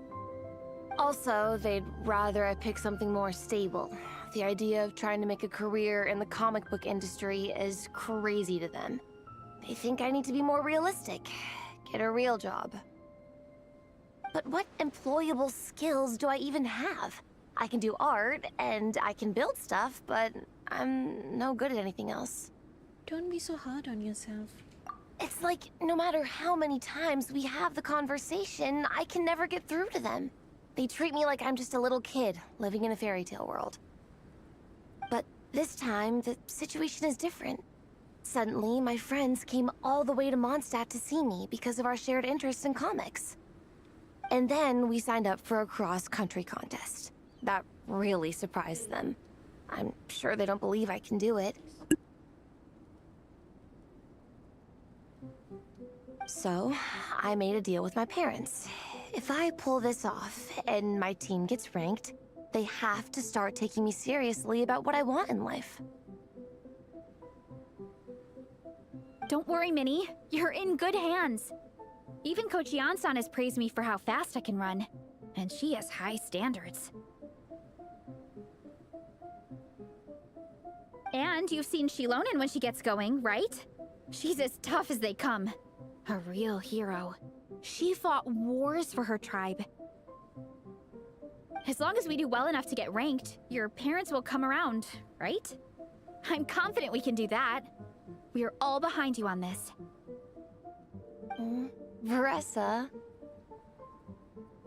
Also, they'd rather I pick something more stable. The idea of trying to make a career in the comic book industry is crazy to them. They think I need to be more realistic, get a real job. But what employable skills do I even have? I can do art, and I can build stuff, but I'm no good at anything else. Don't be so hard on yourself. It's like, no matter how many times we have the conversation, I can never get through to them. They treat me like I'm just a little kid living in a fairy tale world. But this time, the situation is different. Suddenly, my friends came all the way to Mondstadt to see me because of our shared interest in comics. And then we signed up for a cross-country contest. That really surprised them. I'm sure they don't believe I can do it. So, I made a deal with my parents. If I pull this off and my team gets ranked, they have to start taking me seriously about what I want in life. Don't worry, Minnie. You're in good hands. Even Coach Yansan has praised me for how fast I can run. And she has high standards. And you've seen Shilonen when she gets going, right? She's as tough as they come. A real hero. She fought wars for her tribe. As long as we do well enough to get ranked, your parents will come around, right? I'm confident we can do that. We are all behind you on this. Varesa.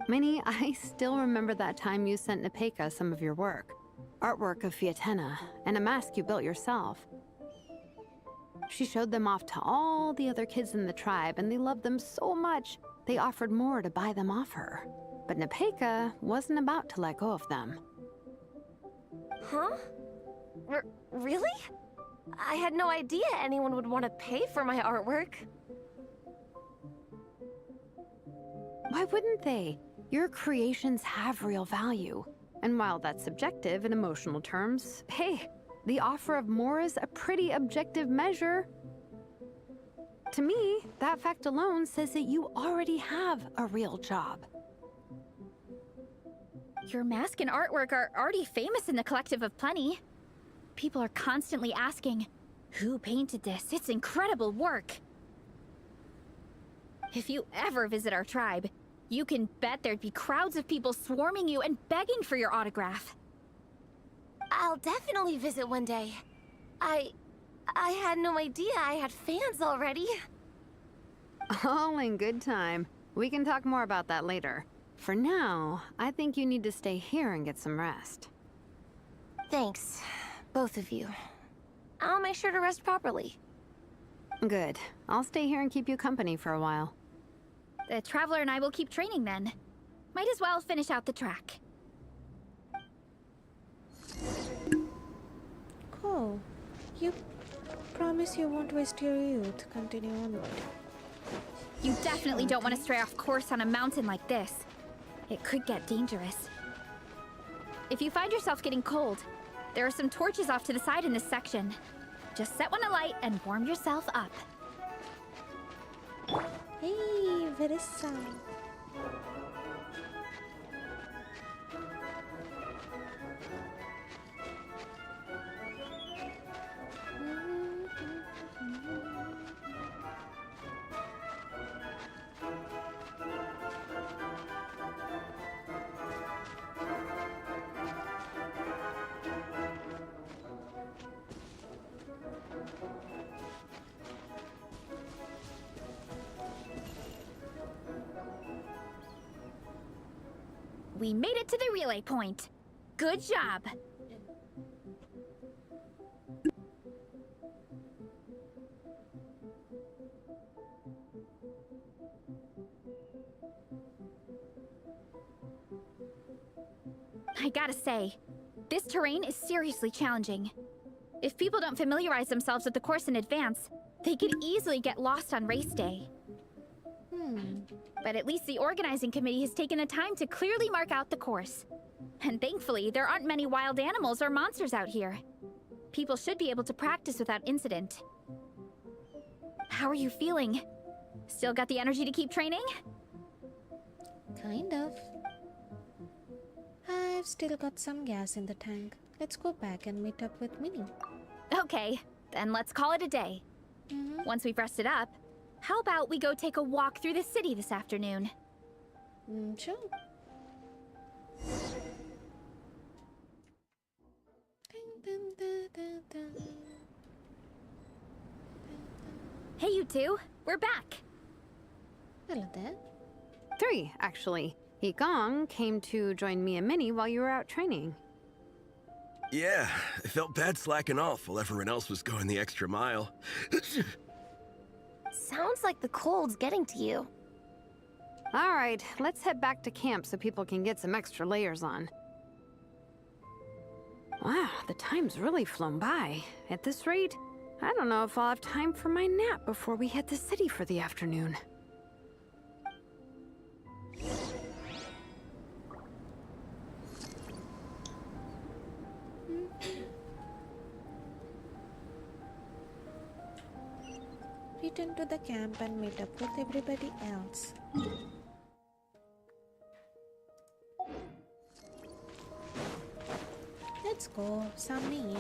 Minnie, I still remember that time you sent Nepeka some of your work. Artwork of Fiatena, and a mask you built yourself. She showed them off to all the other kids in the tribe, and they loved them so much, they offered more to buy them off her. But Nepeka wasn't about to let go of them. Huh? Really? I had no idea anyone would want to pay for my artwork. Why wouldn't they? Your creations have real value. And while that's subjective in emotional terms, hey, the offer of more is a pretty objective measure. To me, that fact alone says that you already have a real job. Your mask and artwork are already famous in the Collective of Plenty. People are constantly asking, who painted this? It's incredible work. If you ever visit our tribe, you can bet there'd be crowds of people swarming you and begging for your autograph. I'll definitely visit one day. I had no idea I had fans already. All in good time. We can talk more about that later. For now, I think you need to stay here and get some rest. Thanks, both of you. I'll make sure to rest properly. Good. I'll stay here and keep you company for a while. The Traveler and I will keep training then. Might as well finish out the track. Cool. You promise you won't waste your youth. Continue onward. You definitely don't want to stray off course on a mountain like this. It could get dangerous. If you find yourself getting cold, there are some torches off to the side in this section. Just set one alight and warm yourself up. Hey, Verissa. We made it to the relay point. Good job. I gotta say, this terrain is seriously challenging. If people don't familiarize themselves with the course in advance, they could easily get lost on race day. But at least the organizing committee has taken the time to clearly mark out the course. And thankfully, there aren't many wild animals or monsters out here. People should be able to practice without incident. How are you feeling? Still got the energy to keep training? Kind of. I've still got some gas in the tank. Let's go back and meet up with Minnie. Okay, then let's call it a day. Once we've rested up, how about we go take a walk through the city this afternoon? Sure. Hey, you two. We're back. Hello there. 3, actually. Yigong came to join me and Minnie while you were out training. Yeah, I felt bad slacking off while everyone else was going the extra mile. Sounds like the cold's getting to you. All right, let's head back to camp so people can get some extra layers on. Wow, the time's really flown by. At this rate, I don't know if I'll have time for my nap before we hit the city for the afternoon. Return to the camp and meet up with everybody else. Let's go, Sammy.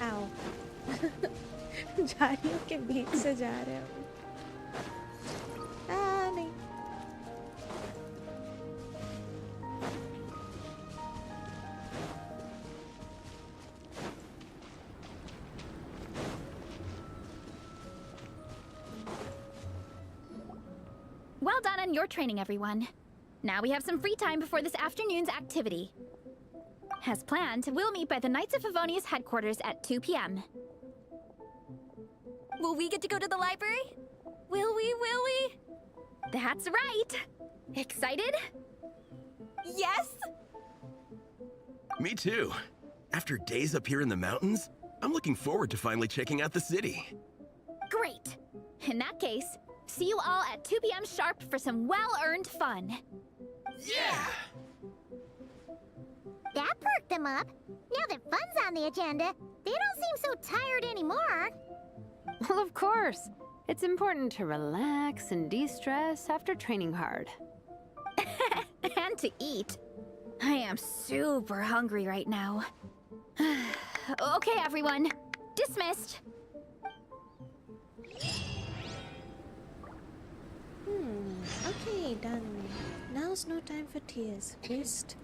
Ow. झाड़ियों के बीच से जा रहे हैं नहीं Well done on your training, everyone. Now we have some free time before this afternoon's activity. As planned, we'll meet by the Knights of Favonia's headquarters at 2 p.m. Will we get to go to the library? Will we? That's right! Excited? Yes! Me too. After days up here in the mountains, I'm looking forward to finally checking out the city. Great! In that case, see you all at 2 p.m. sharp for some well-earned fun. Yeah! That perked them up. Now that fun's on the agenda, they don't seem so tired anymore. Well, of course. It's important to relax and de-stress after training hard. And to eat. I am super hungry right now. Okay, everyone. Dismissed. Okay, done. Now's no time for tears. Rest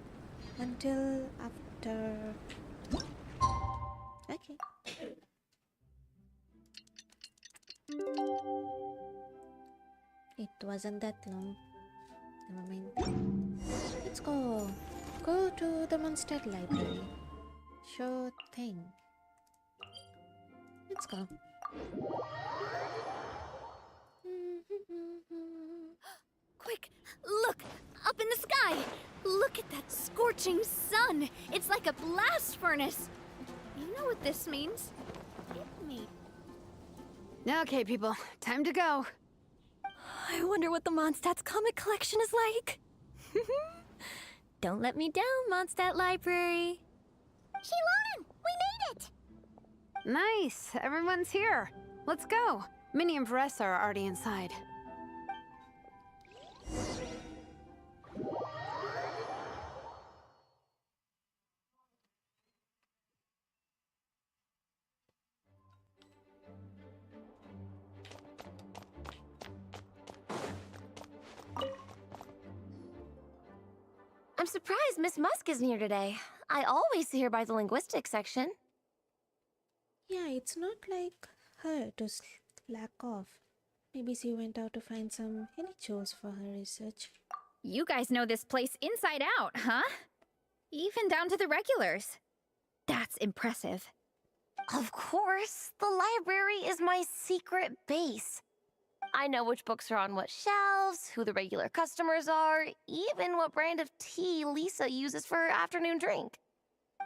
until after. Okay. It wasn't that long. Never mind. Let's go. Go to the Mondstadt library. Sure thing. Let's go. Quick, look! Up in the sky! Look at that scorching sun! It's like a blast furnace! You know what this means? Hit me. Okay, people, time to go. I wonder what the Mondstadt's Comet collection is like. Don't let me down, Mondstadt Library. Shilonen, we made it! Nice, everyone's here. Let's go. Minnie and Varessa are already inside. I'm surprised Miss Musk isn't here today. I always see her by the linguistics section. Yeah, it's not like her to lack of. Maybe she went out to find some any chores for her research. You guys know this place inside out, huh? Even down to the regulars. That's impressive. Of course, the library is my secret base. I know which books are on what shelves, who the regular customers are, even what brand of tea Lisa uses for her afternoon drink.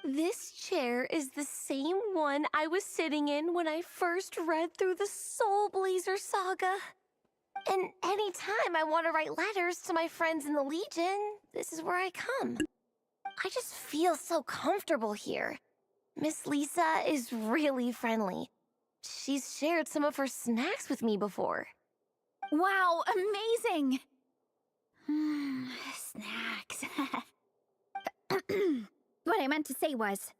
This chair is the same one I was sitting in when I first read through the Soul Blazer saga. And anytime I want to write letters to my friends in the Legion, this is where I come. I just feel so comfortable here. Miss Lisa is really friendly. She's shared some of her snacks with me before. Wow, amazing! Snacks. What I meant to say was,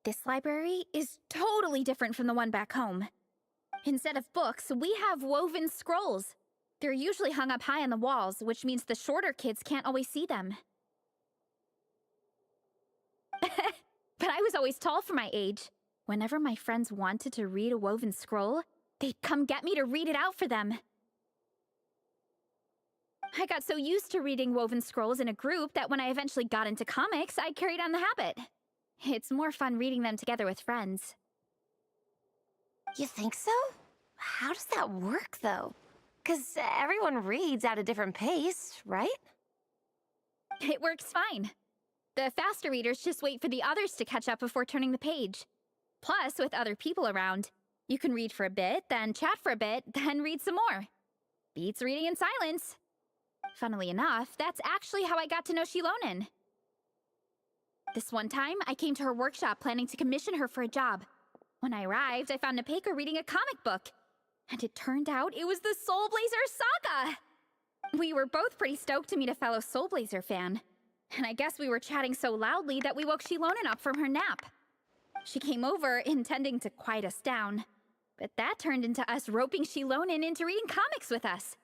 this library is totally different from the one back home. Instead of books, we have woven scrolls. They're usually hung up high on the walls, which means the shorter kids can't always see them. But I was always tall for my age. Whenever my friends wanted to read a woven scroll, they'd come get me to read it out for them. I got so used to reading woven scrolls in a group that when I eventually got into comics, I carried on the habit. It's more fun reading them together with friends. You think so? How does that work, though? 'Cause everyone reads at a different pace, right? It works fine. The faster readers just wait for the others to catch up before turning the page. Plus, with other people around, you can read for a bit, then chat for a bit, then read some more. Beats reading in silence. Funnily enough, that's actually how I got to know Shilonen. This one time, I came to her workshop planning to commission her for a job. When I arrived, I found Nepeka reading a comic book. And it turned out it was the Soul Blazer saga! We were both pretty stoked to meet a fellow Soul Blazer fan. And I guess we were chatting so loudly that we woke Shilonen up from her nap. She came over, intending to quiet us down. But that turned into us roping Shilonen into reading comics with us.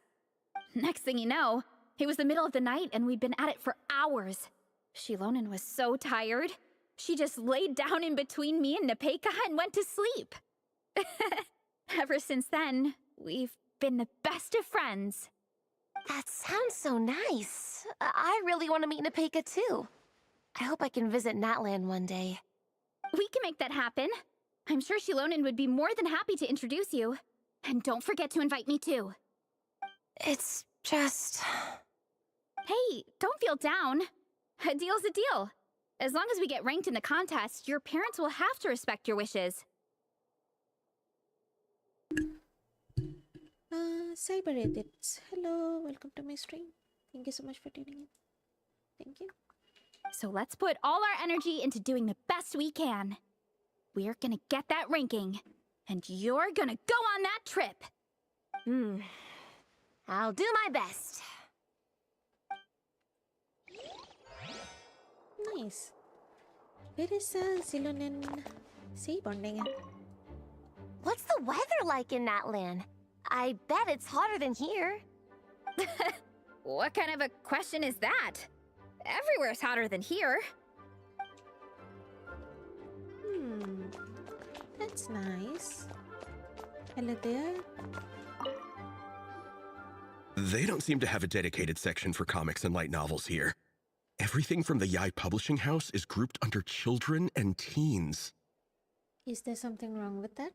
Next thing you know, it was the middle of the night and we'd been at it for hours. Shilonen was so tired, she just laid down in between me and Nepeka and went to sleep. Ever since then, we've been the best of friends. That sounds so nice. I really want to meet Nepeka too. I hope I can visit Natlan one day. We can make that happen. I'm sure Shilonen would be more than happy to introduce you. And don't forget to invite me too. It's just... Hey, don't feel down. A deal's a deal. As long as we get ranked in the contest, your parents will have to respect your wishes. Cyber Edits. Hello, welcome to my stream. Thank you so much for tuning in. Thank you. So let's put all our energy into doing the best we can. We're gonna get that ranking, and you're gonna go on that trip. I'll do my best. Nice. Where is Shilonen sea bonding? What's the weather like in Natlan? I bet it's hotter than here. What kind of a question is that? Everywhere's hotter than here. That's nice. Hello there. They don't seem to have a dedicated section for comics and light novels here. Everything from the Yai Publishing House is grouped under children and teens. Is there something wrong with that?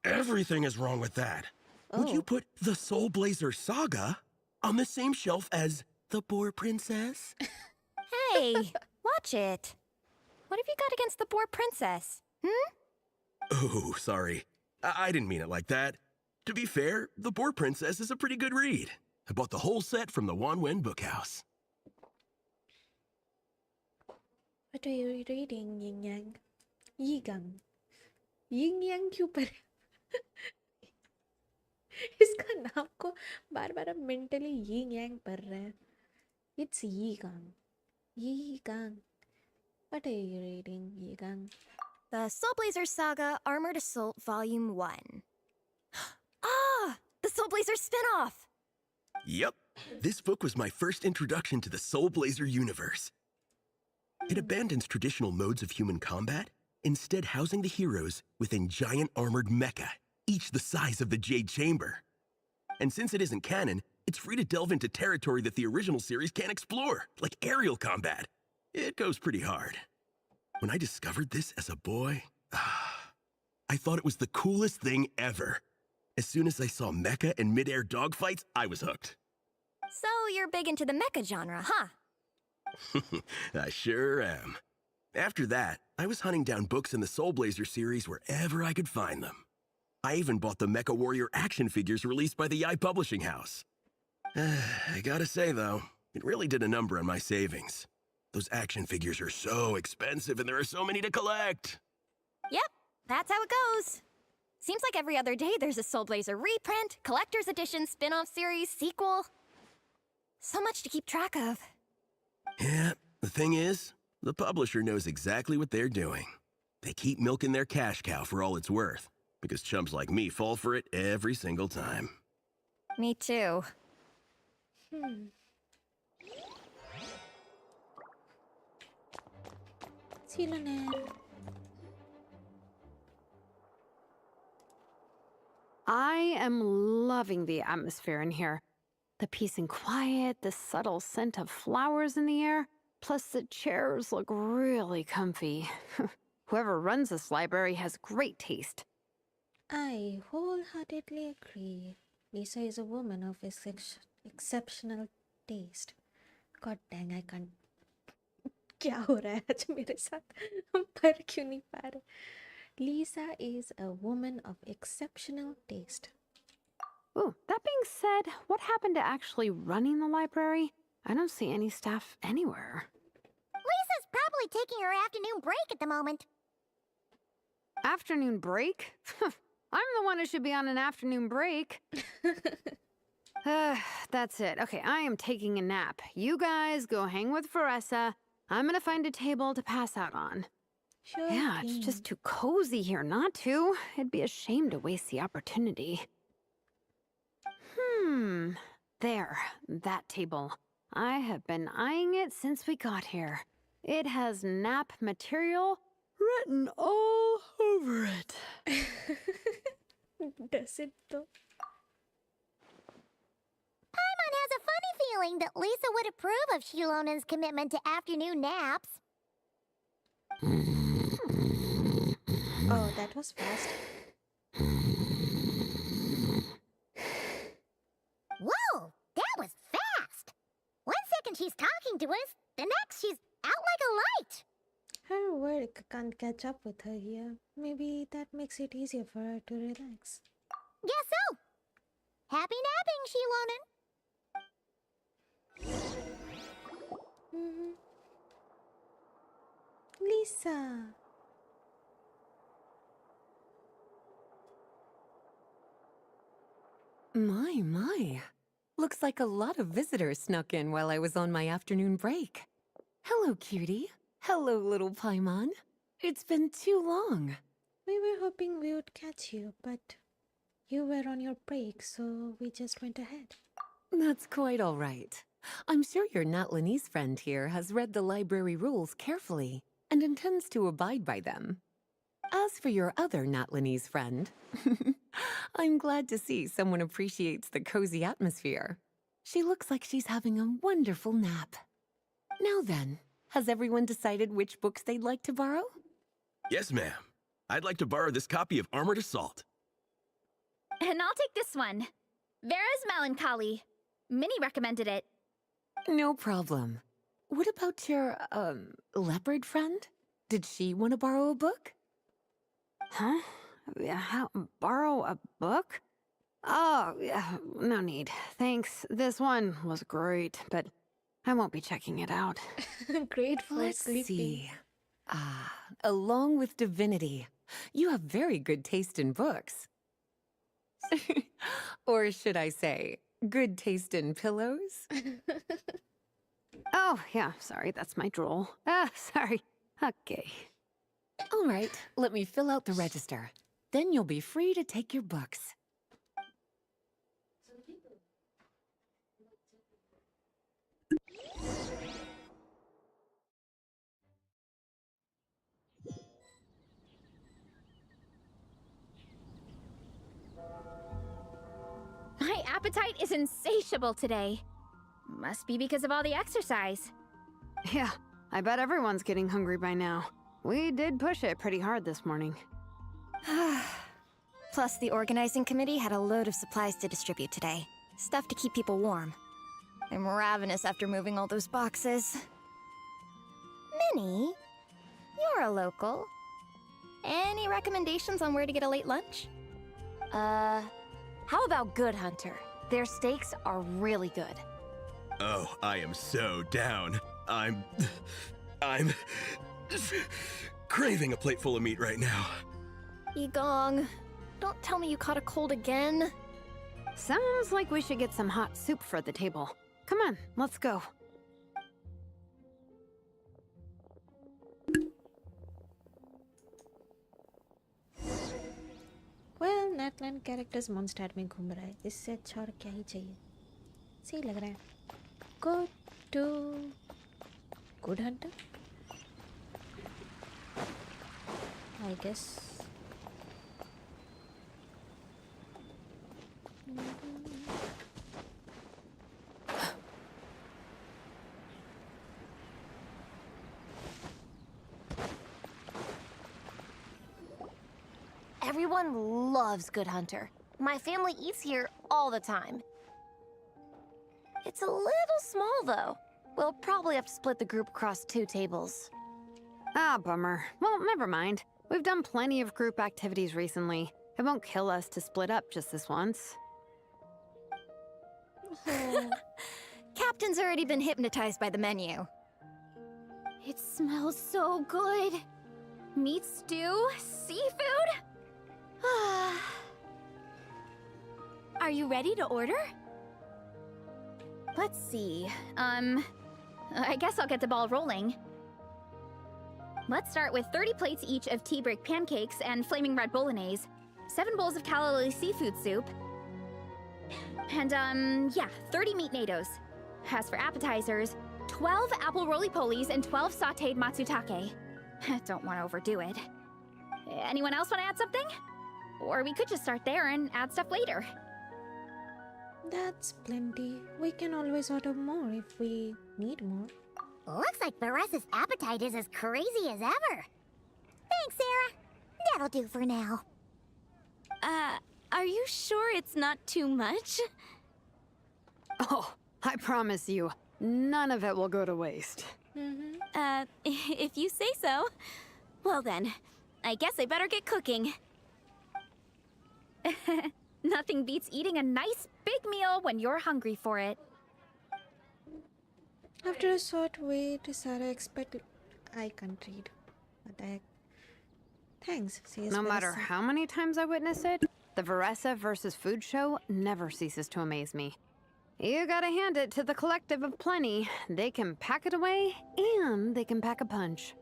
Everything is wrong with that. Would you put the Soul Blazer saga on the same shelf as the Boar Princess? Hey, watch it. What have you got against the Boar Princess? Oh, sorry. I didn't mean it like that. To be fair, the Boar Princess is a pretty good read. I bought the whole set from the Wanwen Bookhouse. What are you reading, Yin Yang? Yigang. Yin Yang क्यों पर इसका नाम को बार-बार हम mentally Yin Yang पढ़ रहे हैं. It's Yigang. Yigang. What are you reading, Yigang? The Soul Blazer Saga Armored Assault Volume 1. Ah! The Soul Blazer spin-off! Yep. This book was my first introduction to the Soul Blazer universe. It abandons traditional modes of human combat, instead housing the heroes within giant armored mecha each the size of the Jade Chamber. And since it isn't canon, it's free to delve into territory that the original series can't explore, like aerial combat. It goes pretty hard. When I discovered this as a boy, I thought it was the coolest thing ever. As soon as I saw mecha and mid-air dogfights, I was hooked. So you're big into the mecha genre, huh? I sure am. After that, I was hunting down books in the Soul Blazer series wherever I could find them. I even bought the Mecha Warrior action figures released by the Yai Publishing House. I gotta say, though, it really did a number on my savings. Those action figures are so expensive and there are so many to collect. Yep, that's how it goes. Seems like every other day there's a Soul Blazer reprint, collector's edition, spin-off series, sequel. So much to keep track of. Yeah, the thing is, the publisher knows exactly what they're doing. They keep milking their cash cow for all it's worth, because chumps like me fall for it every single time. Me too. Silonen. I am loving the atmosphere in here. The peace and quiet, the subtle scent of flowers in the air, plus the chairs look really comfy. Whoever runs this library has great taste. I wholeheartedly agree. Lisa is a woman of exceptional taste. God dang, I can't. क्या हो रहा है आज मेरे साथ? हम पढ़ क्यों नहीं पा रहे? Lisa is a woman of exceptional taste. Ooh, that being said, what happened to actually running the library? I don't see any staff anywhere. Lisa's probably taking her afternoon break at the moment. Afternoon break? I'm the one who should be on an afternoon break. That's it. Okay, I am taking a nap. You guys go hang with Faressa. I'm gonna find a table to pass out on. Sure. Yeah, it's just too cozy here not to. It'd be a shame to waste the opportunity. There, that table. I have been eyeing it since we got here. It has nap material written all over it. Does it though? Paimon has a funny feeling that Lisa would approve of Shilonen's commitment to afternoon naps. Oh, that was fast. Whoa, that was fast! 1 second she's talking to us, the next she's out like a light. Her work can't catch up with her here. Maybe that makes it easier for her to relax. Guess so. Happy napping, Shilonen. Lisa. My. Looks like a lot of visitors snuck in while I was on my afternoon break. Hello, cutie. Hello, little Paimon. It's been too long. We were hoping we would catch you, but you were on your break, so we just went ahead. That's quite all right. I'm sure your Natlanese friend here has read the library rules carefully and intends to abide by them. As for your other Natlanese friend, I'm glad to see someone appreciates the cozy atmosphere. She looks like she's having a wonderful nap. Now then, has everyone decided which books they'd like to borrow? Yes, ma'am. I'd like to borrow this copy of Armored Assault. And I'll take this one. Vera's Melancholy. Minnie recommended it. No problem. What about your, leopard friend? Did she want to borrow a book? Huh? Borrow a book? Oh, yeah, no need. Thanks. This one was great, but I won't be checking it out. Great for Let's sleeping. see. Along with divinity, you have very good taste in books. Or should I say, good taste in pillows? Oh, yeah, sorry, that's my drool. Sorry. Okay. All right, let me fill out the register. Then you'll be free to take your books. appetite is insatiable today. Must be because of all the exercise. Yeah, I bet everyone's getting hungry by now. We did push it pretty hard this morning. Plus, the organizing committee had a load of supplies to distribute today. Stuff to keep people warm. I'm ravenous after moving all those boxes. Minnie, you're a local. Any recommendations on where to get a late lunch? How about Good Hunter? Their steaks are really good. Oh, I am so down. I'm craving a plate full of meat right now. Igong, don't tell me you caught a cold again. Sounds like we should get some hot soup for the table. Come on, let's go. Well, नेटलैंड characters monster में घूम रहा है, इससे अच्छा और क्या ही चाहिए. सही लग रहा है. Go to Good Hunter, I guess. Everyone loves Good Hunter. My family eats here all the time. It's a little small, though. We'll probably have to split the group across 2 tables. Ah, bummer. Well, never mind. We've done plenty of group activities recently. It won't kill us to split up just this once. Captain's already been hypnotized by the menu. It smells so good. Meat stew, seafood. Are you ready to order? Let's see. I guess I'll get the ball rolling. Let's start with 30 plates each of tea break pancakes and flaming red bolognese, 7 bowls of calla seafood soup, and 30 meat nados. As for appetizers, 12 apple roly-polies and 12 sautéed matsutake. Don't want to overdo it. Anyone else want to add something? Or we could just start there and add stuff later. That's plenty. We can always order more if we need more. Looks like Baressa's appetite is as crazy as ever. Thanks, Sarah. That'll do for now. Are you sure it's not too much? Oh, I promise you, none of it will go to waste. If you say so. Well then, I guess I better get cooking. Nothing beats eating a nice big meal when you're hungry for it. After a short wait, Sarah expected... I can't read. What the heck? Thanks, says No matter Vanessa. how many times I witness it, the Varessa versus food show never ceases to amaze me. You gotta hand it to the collective of plenty. They can pack it away, and they can pack a punch.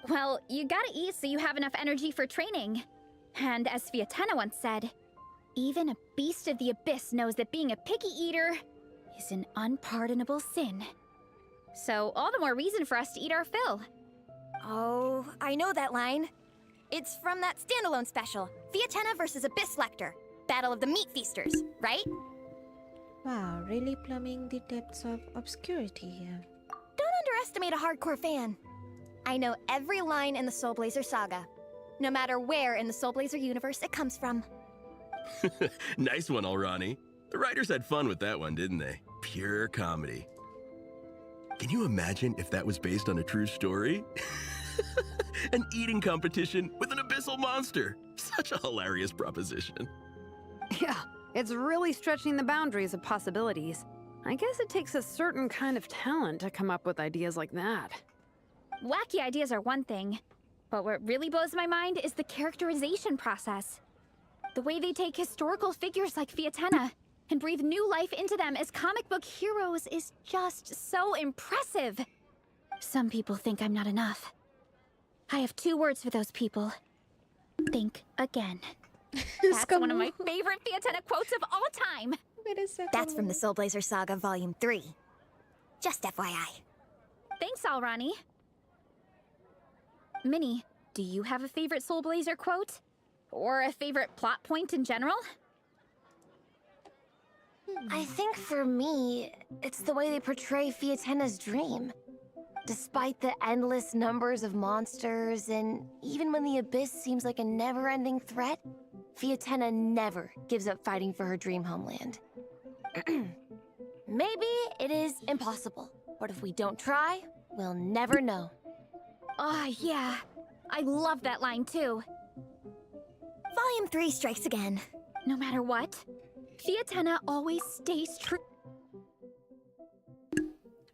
Well, you gotta eat so you have enough energy for training. And as Fiatena once said, even a beast of the abyss knows that being a picky eater is an unpardonable sin. So all the more reason for us to eat our fill. Oh, I know that line. It's from that standalone special, Fiatena versus Abyss Lecter, Battle of the Meat Feasters, right? Wow, really plumbing the depths of obscurity here. Don't underestimate a hardcore fan. I know every line in the Soul Blazer saga, no matter where in the Soul Blazer universe it comes from. Nice one, Alrani. The writers had fun with that one, didn't they? Pure comedy. Can you imagine if that was based on a true story? An eating competition with an abyssal monster. Such a hilarious proposition. Yeah, it's really stretching the boundaries of possibilities. I guess it takes a certain kind of talent to come up with ideas like that. Wacky ideas are one thing, but what really blows my mind is the characterization process. The way they take historical figures like Fiatena and breathe new life into them as comic book heroes is just so impressive. Some people think I'm not enough. I have 2 words for those people. Think again. That's one of my favorite Fiatena quotes of all time. That's from the Soul Blazer Saga Volume 3. Just FYI. Thanks, Alrani. Minnie, do you have a favorite Soul Blazer quote? Or a favorite plot point in general? I think for me, it's the way they portray Fiatenna's dream. Despite the endless numbers of monsters, and even when the Abyss seems like a never-ending threat, Fiatenna never gives up fighting for her dream homeland. Maybe it is impossible, but if we don't try, we'll never know. Oh, yeah. I love that line too. Volume 3 strikes again. No matter what, Fiatenna always stays true.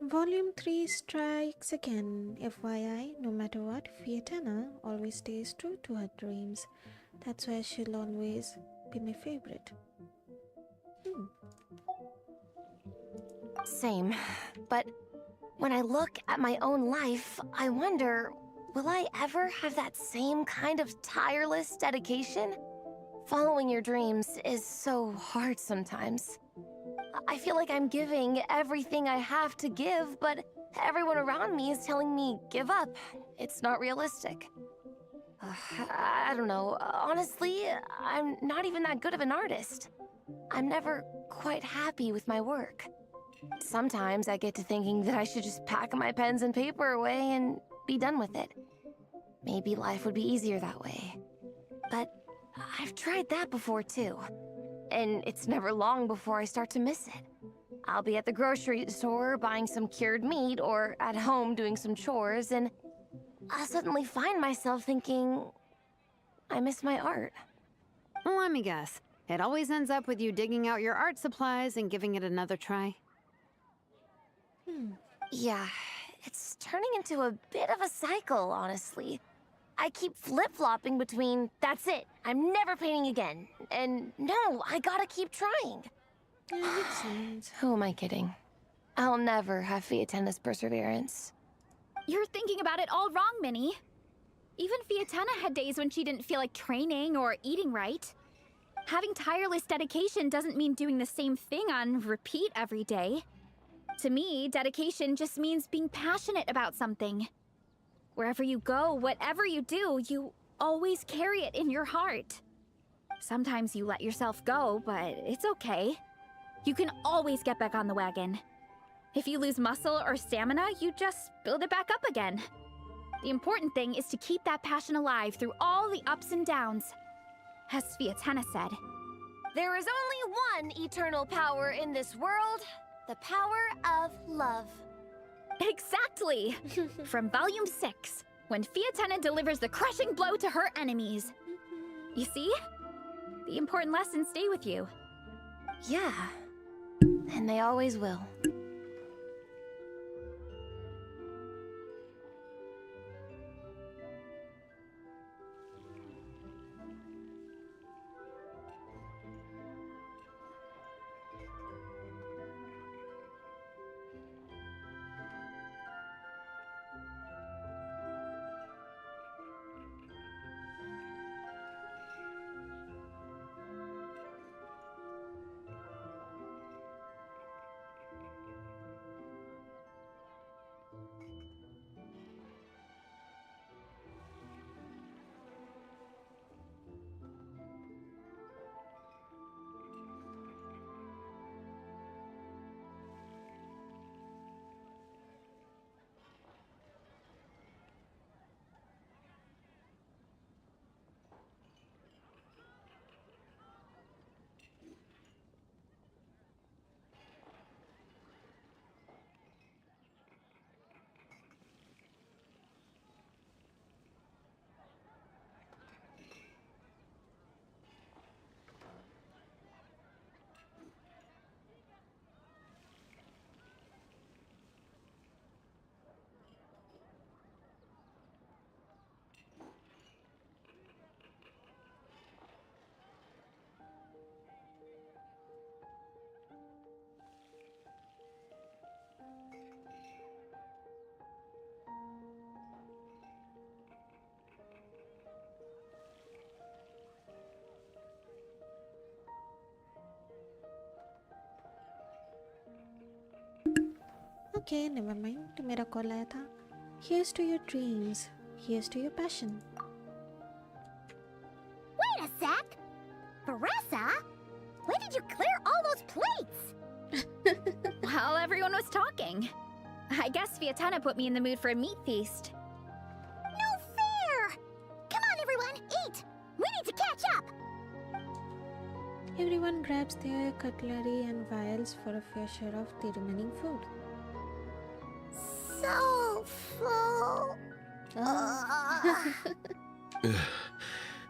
Volume 3 strikes again. FYI, no matter what, Fiatenna always stays true to her dreams. That's why she'll always be my favorite. Same. But when I look at my own life, I wonder, will I ever have that same kind of tireless dedication? Following your dreams is so hard sometimes. I feel like I'm giving everything I have to give, but everyone around me is telling me, give up. It's not realistic. I don't know. Honestly, I'm not even that good of an artist. I'm never quite happy with my work. Sometimes I get to thinking that I should just pack my pens and paper away and be done with it. Maybe life would be easier that way. But I've tried that before too. And it's never long before I start to miss it. I'll be at the grocery store buying some cured meat or at home doing some chores, and I'll suddenly find myself thinking, I miss my art. Let me guess. It always ends up with you digging out your art supplies and giving it another try. Yeah, it's turning into a bit of a cycle, honestly. I keep flip-flopping between, that's it, I'm never painting again, and no, I gotta keep trying. Who am I kidding? I'll never have Fiatenna's perseverance. You're thinking about it all wrong, Minnie. Even Fiatenna had days when she didn't feel like training or eating right. Having tireless dedication doesn't mean doing the same thing on repeat every day. To me, dedication just means being passionate about something. Wherever you go, whatever you do, you always carry it in your heart. Sometimes you let yourself go, but it's okay. You can always get back on the wagon. If you lose muscle or stamina, you just build it back up again. The important thing is to keep that passion alive through all the ups and downs. As Fiatenna said, there is only one eternal power in this world, the power of love. Exactly! From Volume 6, when Fiatenna delivers the crushing blow to her enemies. You see? The important lessons stay with you. Yeah. And they always will. Okay, never mind. मेरा call आया था. Here's to your dreams. Here's to your passion. Wait a sec! Baressa? When did you clear all those plates? While everyone was talking. I guess Vietana put me in the mood for a meat feast. No fair! Come on, everyone, eat! We need to catch up! Everyone grabs their cutlery and vials for a fair share of the remaining food. So full.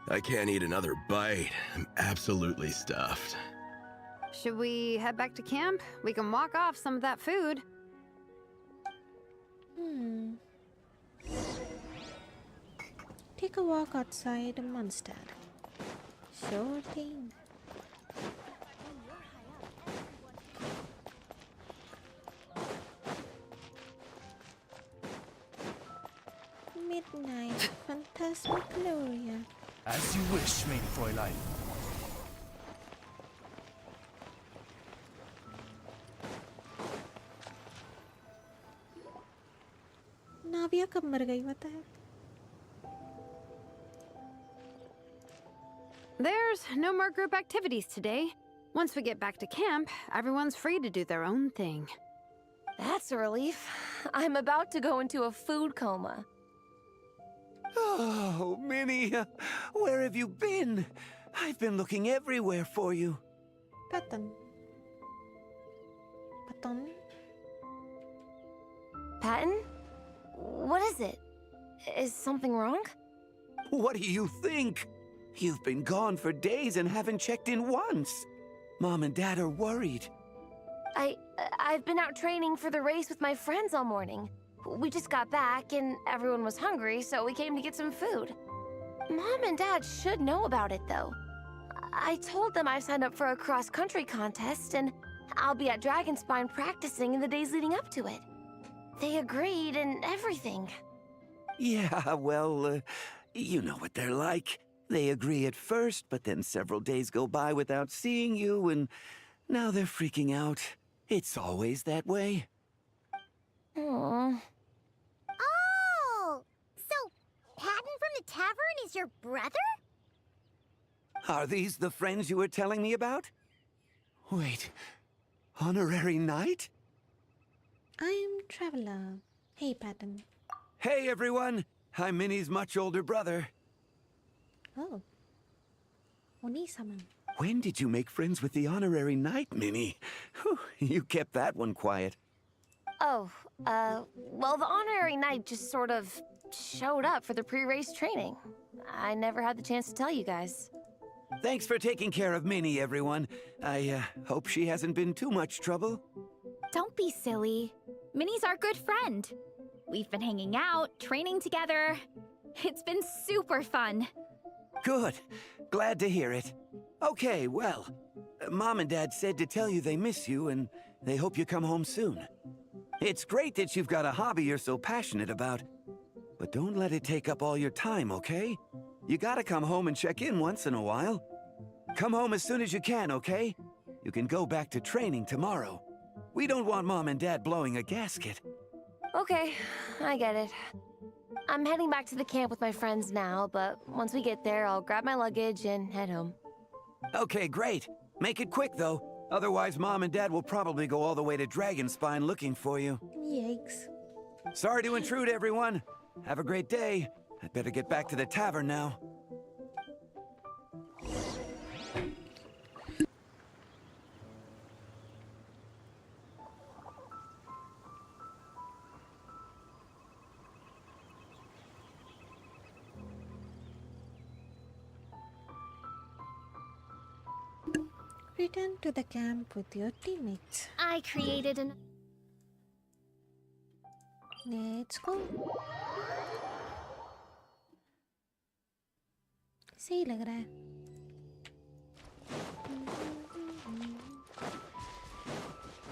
I can't eat another bite. I'm absolutely stuffed. Should we head back to camp? We can walk off some of that food. Take a walk outside Mondstadt. Sure thing. Midnight Phantasmagoria. As you wish, mein Fräulein. नाविया कब मर गई पता है? There's no more group activities today. Once we get back to camp, everyone's free to do their own thing. That's a relief. I'm about to go into a food coma. Oh, Minnie, where have you been? I've been looking everywhere for you. Patton. Patton? Patton? What is it? Is something wrong? What do you think? You've been gone for days and haven't checked in once. Mom and Dad are worried. I've been out training for the race with my friends all morning. We just got back and everyone was hungry, so we came to get some food. Mom and Dad should know about it, though. I told them I signed up for a cross-country contest and I'll be at Dragonspine practicing in the days leading up to it. They agreed and everything. Yeah, well, you know what they're like. They agree at first, but then several days go by without seeing you, and now they're freaking out. It's always that way. Aww. Oh! So, Patton from the tavern is your brother? Are these the friends you were telling me about? Wait, honorary knight? I'm Traveler. Hey, Patton. Hey, everyone! I'm Minnie's much older brother. Oh. Oni-sama. When did you make friends with the honorary knight, Minnie? Whew, you kept that one quiet. Oh, well, the honorary knight just sort of showed up for the pre-race training. I never had the chance to tell you guys. Thanks for taking care of Minnie, everyone. I hope she hasn't been too much trouble. Don't be silly. Minnie's our good friend. We've been hanging out, training together. It's been super fun. Good. Glad to hear it. Okay, well, Mom and Dad said to tell you they miss you and they hope you come home soon. It's great that you've got a hobby you're so passionate about, but don't let it take up all your time, okay? You gotta come home and check in once in a while. Come home as soon as you can, okay? You can go back to training tomorrow. We don't want Mom and Dad blowing a gasket. Okay, I get it. I'm heading back to the camp with my friends now, but once we get there, I'll grab my luggage and head home. Okay, great. Make it quick, though. Otherwise, Mom and Dad will probably go all the way to Dragonspine looking for you. Yikes. Sorry to intrude, everyone. Have a great day. I'd better get back to the tavern now. Return to the camp with your teammates. I created an... Let's go. सही लग रहा है.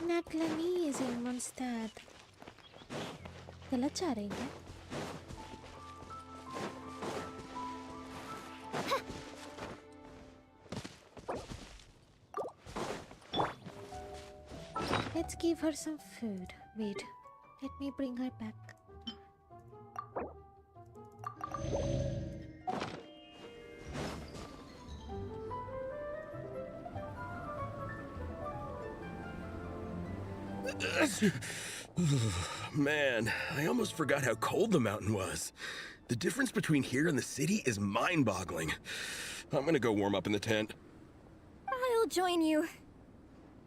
Natlani is in Mondstadt. गलत जा रही है. Let's give her some food. Wait, let me bring her back. Man, I almost forgot how cold the mountain was. The difference between here and the city is mind-boggling. I'm gonna go warm up in the tent. I'll join you.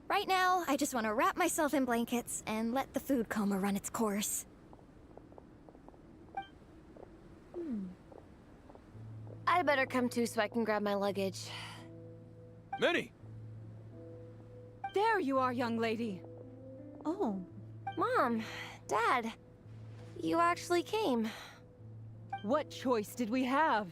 Right now, I just want to wrap myself in blankets and let the food coma run its course. I better come too so I can grab my luggage. Minnie! There you are, young lady. Oh. Mom, Dad, you actually came. What choice did we have?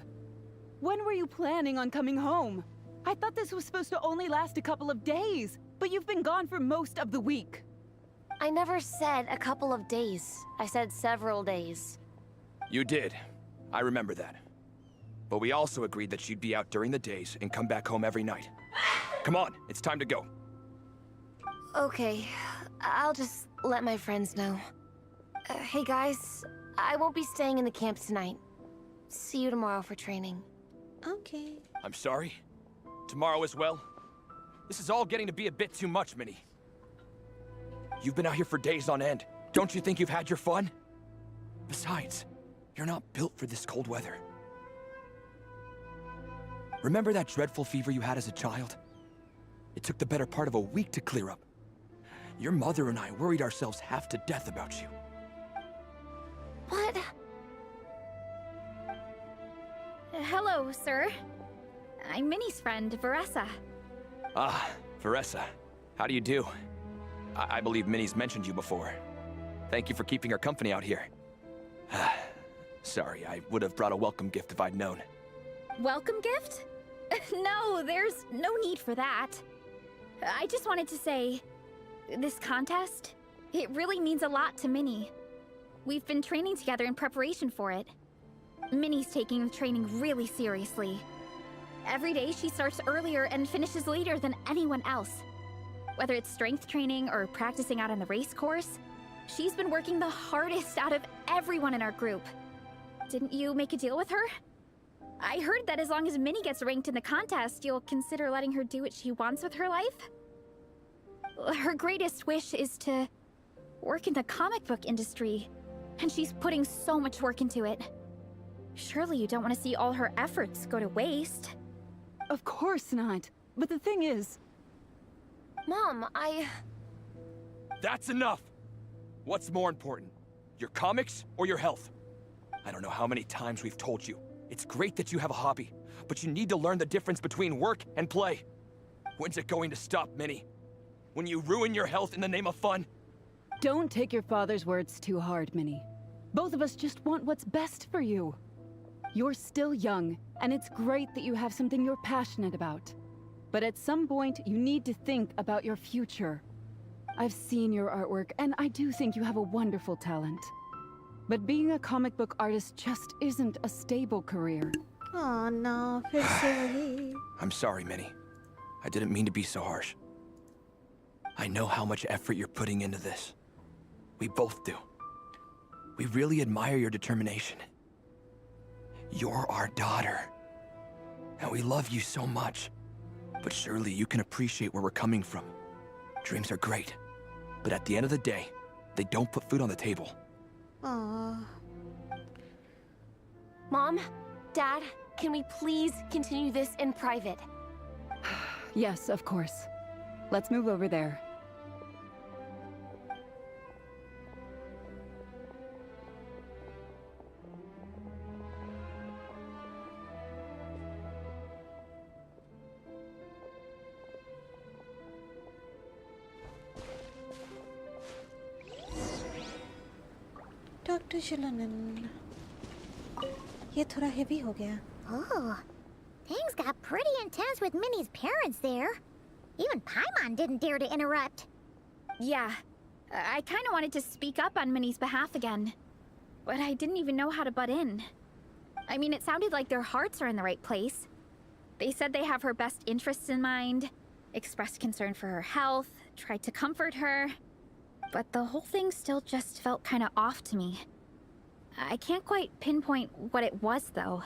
When were you planning on coming home? I thought this was supposed to only last a couple of days, but you've been gone for most of the week. I never said a couple of days. I said several days. You did. I remember that. But we also agreed that you'd be out during the days and come back home every night. Come on, it's time to go. Okay, I'll just let my friends know. Hey guys, I won't be staying in the camp tonight. See you tomorrow for training. Okay. I'm sorry. Tomorrow as well. This is all getting to be a bit too much, Minnie. You've been out here for days on end. Don't you think you've had your fun? Besides, you're not built for this cold weather. Remember that dreadful fever you had as a child? It took the better part of a week to clear up. Your mother and I worried ourselves half to death about you. What? Hello, sir. I'm Minnie's friend, Veressa. Ah, Veressa. How do you do? I believe Minnie's mentioned you before. Thank you for keeping her company out here. Sorry, I would have brought a welcome gift if I'd known. Welcome gift? No, there's no need for that. I just wanted to say, this contest, it really means a lot to Minnie. We've been training together in preparation for it. Minnie's taking the training really seriously. Every day she starts earlier and finishes later than anyone else. Whether it's strength training or practicing out on the race course, she's been working the hardest out of everyone in our group. Didn't you make a deal with her? I heard that as long as Minnie gets ranked in the contest, you'll consider letting her do what she wants with her life? Her greatest wish is to work in the comic book industry, and she's putting so much work into it. Surely you don't want to see all her efforts go to waste. Of course not. But the thing is... Mom, That's enough! What's more important? Your comics or your health? I don't know how many times we've told you. It's great that you have a hobby, but you need to learn the difference between work and play. When's it going to stop, Minnie? When you ruin your health in the name of fun? Don't take your father's words too hard, Minnie. Both of us just want what's best for you. You're still young, and it's great that you have something you're passionate about. But at some point, you need to think about your future. I've seen your artwork, and I do think you have a wonderful talent. But being a comic book artist just isn't a stable career. Oh no, फिर से वही. I'm sorry, Minnie. I didn't mean to be so harsh. I know how much effort you're putting into this. We both do. We really admire your determination. You're our daughter. And we love you so much. But surely you can appreciate where we're coming from. Dreams are great. But at the end of the day, they don't put food on the table. Aww. Mom, Dad, can we please continue this in private? Yes, of course. Let's move over there. Dr. Shilonen. ये थोड़ा heavy हो गया. Oh, things got pretty intense with Minnie's parents there. Even Paimon didn't dare to interrupt. Yeah, I kind of wanted to speak up on Minnie's behalf again. But I didn't even know how to butt in. I mean, it sounded like their hearts are in the right place. They said they have her best interests in mind, expressed concern for her health, tried to comfort her. But the whole thing still just felt kind of off to me. I can't quite pinpoint what it was, though.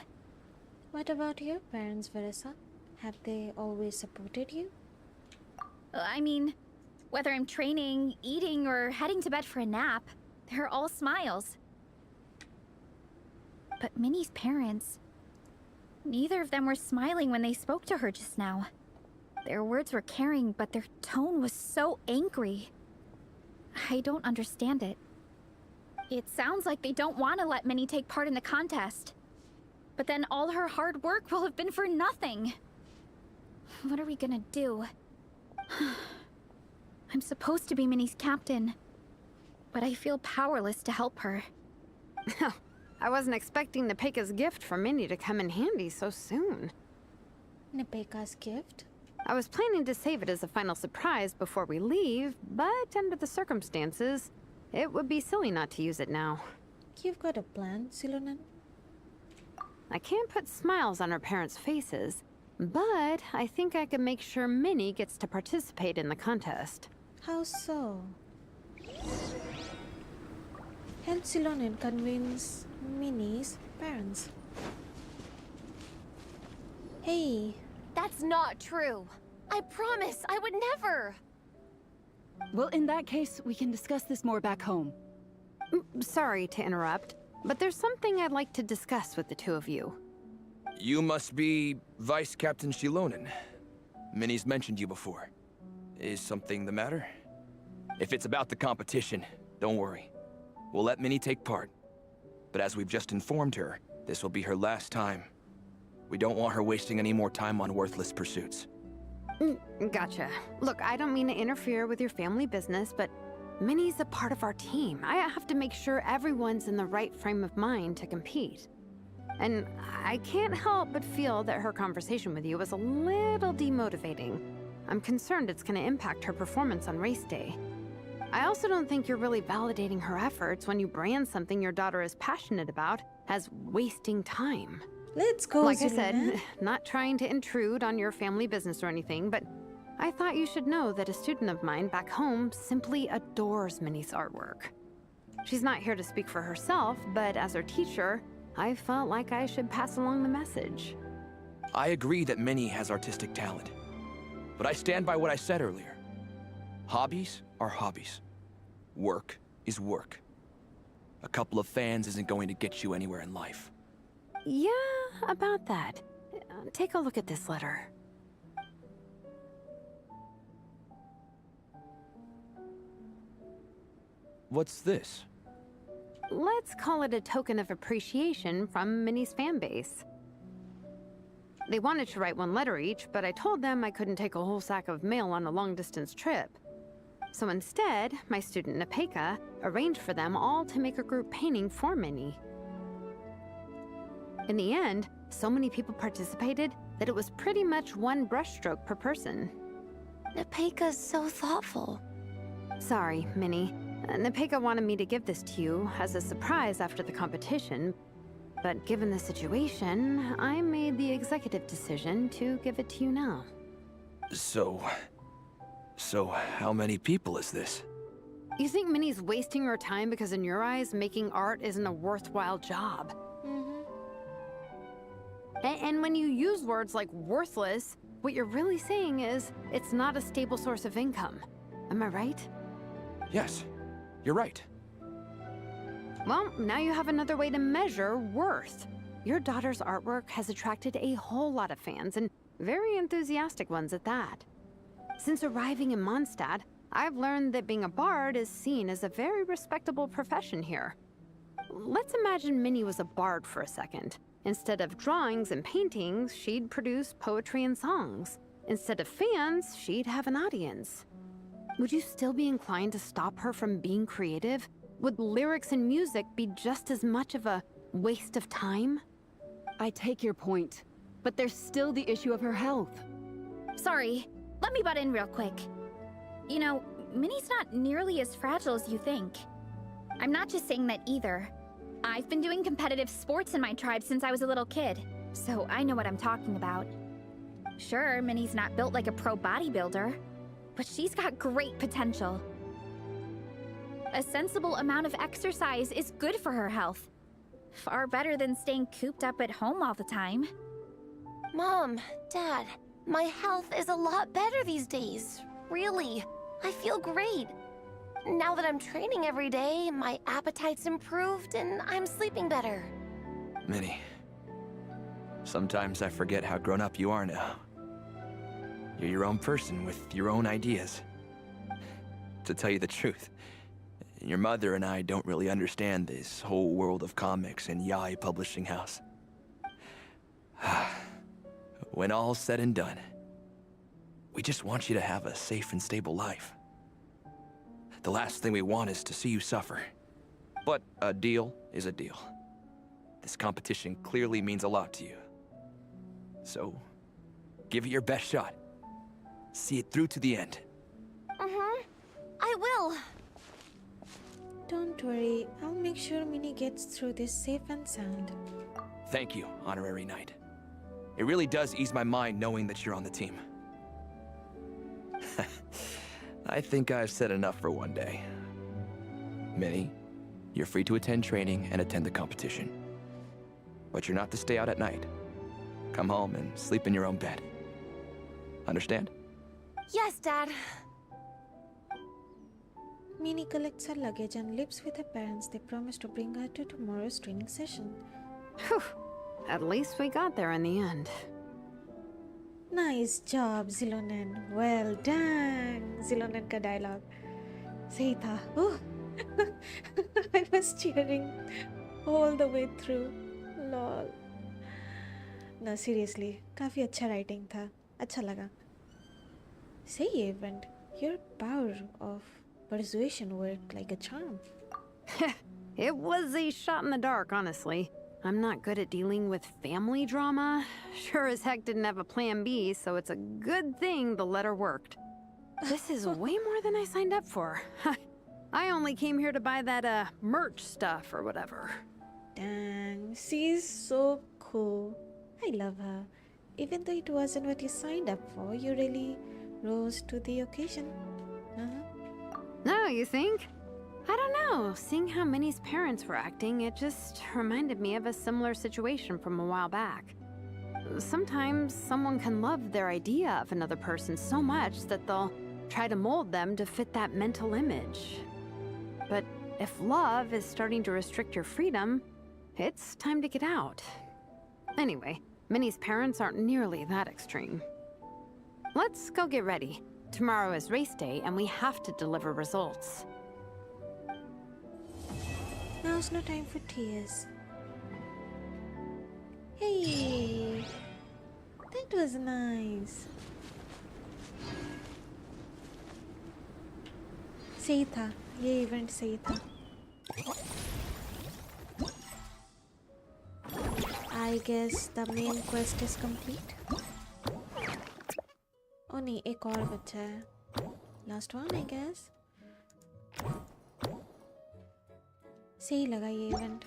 What about your parents, Veressa? Have they always supported you? I mean, Whether I'm training, eating, or heading to bed for a nap, they're all smiles. But Minnie's parents, neither of them were smiling when they spoke to her just now. Their words were caring, but their tone was so angry. I don't understand it. It sounds like they don't want to let Minnie take part in the contest. But then all her hard work will have been for nothing. What are we gonna do? I'm supposed to be Minnie's captain, but I feel powerless to help her. I wasn't expecting Nepeka's gift for Minnie to come in handy so soon. Nepeka's gift? I was planning to save it as a final surprise before we leave, but under the circumstances, it would be silly not to use it now. You've got a plan, Silonen? I can't put smiles on her parents' faces, but I think I can make sure Minnie gets to participate in the contest. How so? Help Silonen convince Minnie's parents. Hey. That's not true. I promise, I would never. Well, in that case, we can discuss this more back home. Sorry to interrupt, but there's something I'd like to discuss with the two of you. You must be Vice Captain Shilonen. Minnie's mentioned you before. Is something the matter? If it's about the competition, don't worry. We'll let Minnie take part. But as we've just informed her, this will be her last time. We don't want her wasting any more time on worthless pursuits. Gotcha. Look, I don't mean to interfere with your family business, but Minnie's a part of our team. I have to make sure everyone's in the right frame of mind to compete. And I can't help but feel that her conversation with you was a little demotivating. I'm concerned it's going to impact her performance on race day. I also don't think you're really validating her efforts when you brand something your daughter is passionate about as wasting time. Let's go, Like I Silonen. said, not trying to intrude on your family business or anything, but I thought you should know that a student of mine back home simply adores Minnie's artwork. She's not here to speak for herself, but as her teacher, I felt like I should pass along the message. I agree that Minnie has artistic talent. But I stand by what I said earlier. Hobbies are hobbies. Work is work. A couple of fans isn't going to get you anywhere in life. Yeah, about that. Take a look at this letter. What's this? Let's call it a token of appreciation from Minnie's fan base. They wanted to write one letter each, but I told them I couldn't take a whole sack of mail on a long-distance trip. So instead, my student Nepeka arranged for them all to make a group painting for Minnie. In the end, so many people participated that it was pretty much one brushstroke per person. Nepeka's so thoughtful. Sorry, Minnie. Nepeka wanted me to give this to you as a surprise after the competition, but given the situation, I made the executive decision to give it to you now. So how many people is this? You think Minnie's wasting her time because in your eyes, making art isn't a worthwhile job? And when you use words like worthless, what you're really saying is it's not a stable source of income. Am I right? Yes, you're right. Well, now you have another way to measure worth. Your daughter's artwork has attracted a whole lot of fans, and very enthusiastic ones at that. Since arriving in Mondstadt, I've learned that being a bard is seen as a very respectable profession here. Let's imagine Minnie was a bard for a second. Instead of drawings and paintings, she'd produce poetry and songs. Instead of fans, she'd have an audience. Would you still be inclined to stop her from being creative? Would lyrics and music be just as much of a waste of time? I take your point, but there's still the issue of her health. Sorry, let me butt in real quick. You know, Minnie's not nearly as fragile as you think. I'm not just saying that either. I've been doing competitive sports in my tribe since I was a little kid, so I know what I'm talking about. Sure, Minnie's not built like a pro bodybuilder, but she's got great potential. A sensible amount of exercise is good for her health. Far better than staying cooped up at home all the time. Mom, Dad, my health is a lot better these days. Really. I feel great. Now that I'm training every day, my appetite's improved and I'm sleeping better. Minnie, sometimes I forget how grown up you are now. You're your own person with your own ideas. To tell you the truth, your mother and I don't really understand this whole world of comics and Yaoi Publishing House. When all's said and done, we just want you to have a safe and stable life. The last thing we want is to see you suffer. But a deal is a deal. This competition clearly means a lot to you. So, give it your best shot. See it through to the end. I will. Don't worry, I'll make sure Minnie gets through this safe and sound. Thank you, Honorary Knight. It really does ease my mind knowing that you're on the team. I think I've said enough for one day. Minnie, you're free to attend training and attend the competition. But you're not to stay out at night. Come home and sleep in your own bed. Understand? Yes, Dad. Minnie collects her luggage and lives with her parents. They promise to bring her to tomorrow's training session. Whew. At least we got there in the end. Nice job, Zilonen. Well done. Zilonen ka dialogue. सही था. Oh. I was cheering all the way through. Lol. No, seriously. काफी अच्छा writing था. अच्छा लगा. सही है event. Your power of persuasion worked like a charm. It was a shot in the dark, honestly. I'm not good at dealing with family drama. Sure as heck didn't have a plan B, so it's a good thing the letter worked. This is way more than I signed up for. I only came here to buy that, merch stuff or whatever. Dang, she's so cool. I love her. Even though it wasn't what you signed up for, you really rose to the occasion. No, you think? I don't know. Seeing how Minnie's parents were acting, it just reminded me of a similar situation from a while back. Sometimes someone can love their idea of another person so much that they'll try to mold them to fit that mental image. But if love is starting to restrict your freedom, it's time to get out. Anyway, Minnie's parents aren't nearly that extreme. Let's go get ready. Tomorrow is race day, and we have to deliver results. Now's no time for tears. Hey, that was nice. सही था, ये event सही था. I guess the main quest is complete. Oh नहीं, एक और बचा है. Last one, I guess. सही लगा ये इवेंट.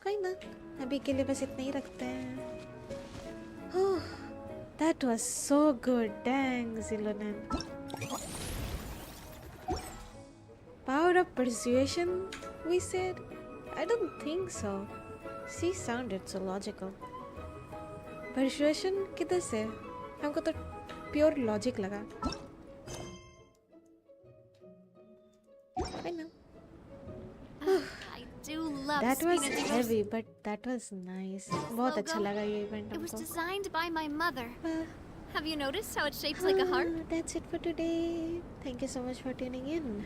कोई ना, अभी के लिए बस इतना ही रखते हैं. Oh, that was so good. Dang, Zilonen. Power of persuasion, we said? I don't think so. She sounded so logical. Persuasion किधर से? हमको तो प्योर लॉजिक लगा. I do love That was Spina Digger's heavy, but that was nice. बहुत अच्छा लगा ये event It was हमको. designed by my mother. Have you noticed how it's shaped like a heart? That's it for today. Thank you so much for tuning in.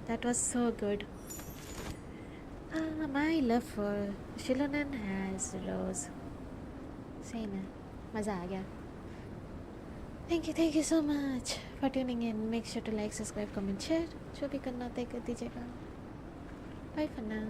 That was so good. My love for Zilonen has rose. सही ना, मज़ा आ गया. Thank you so much for tuning in. Make sure to like, subscribe, comment, share. जो भी करना होता है कर दीजिएगा. Bye for now.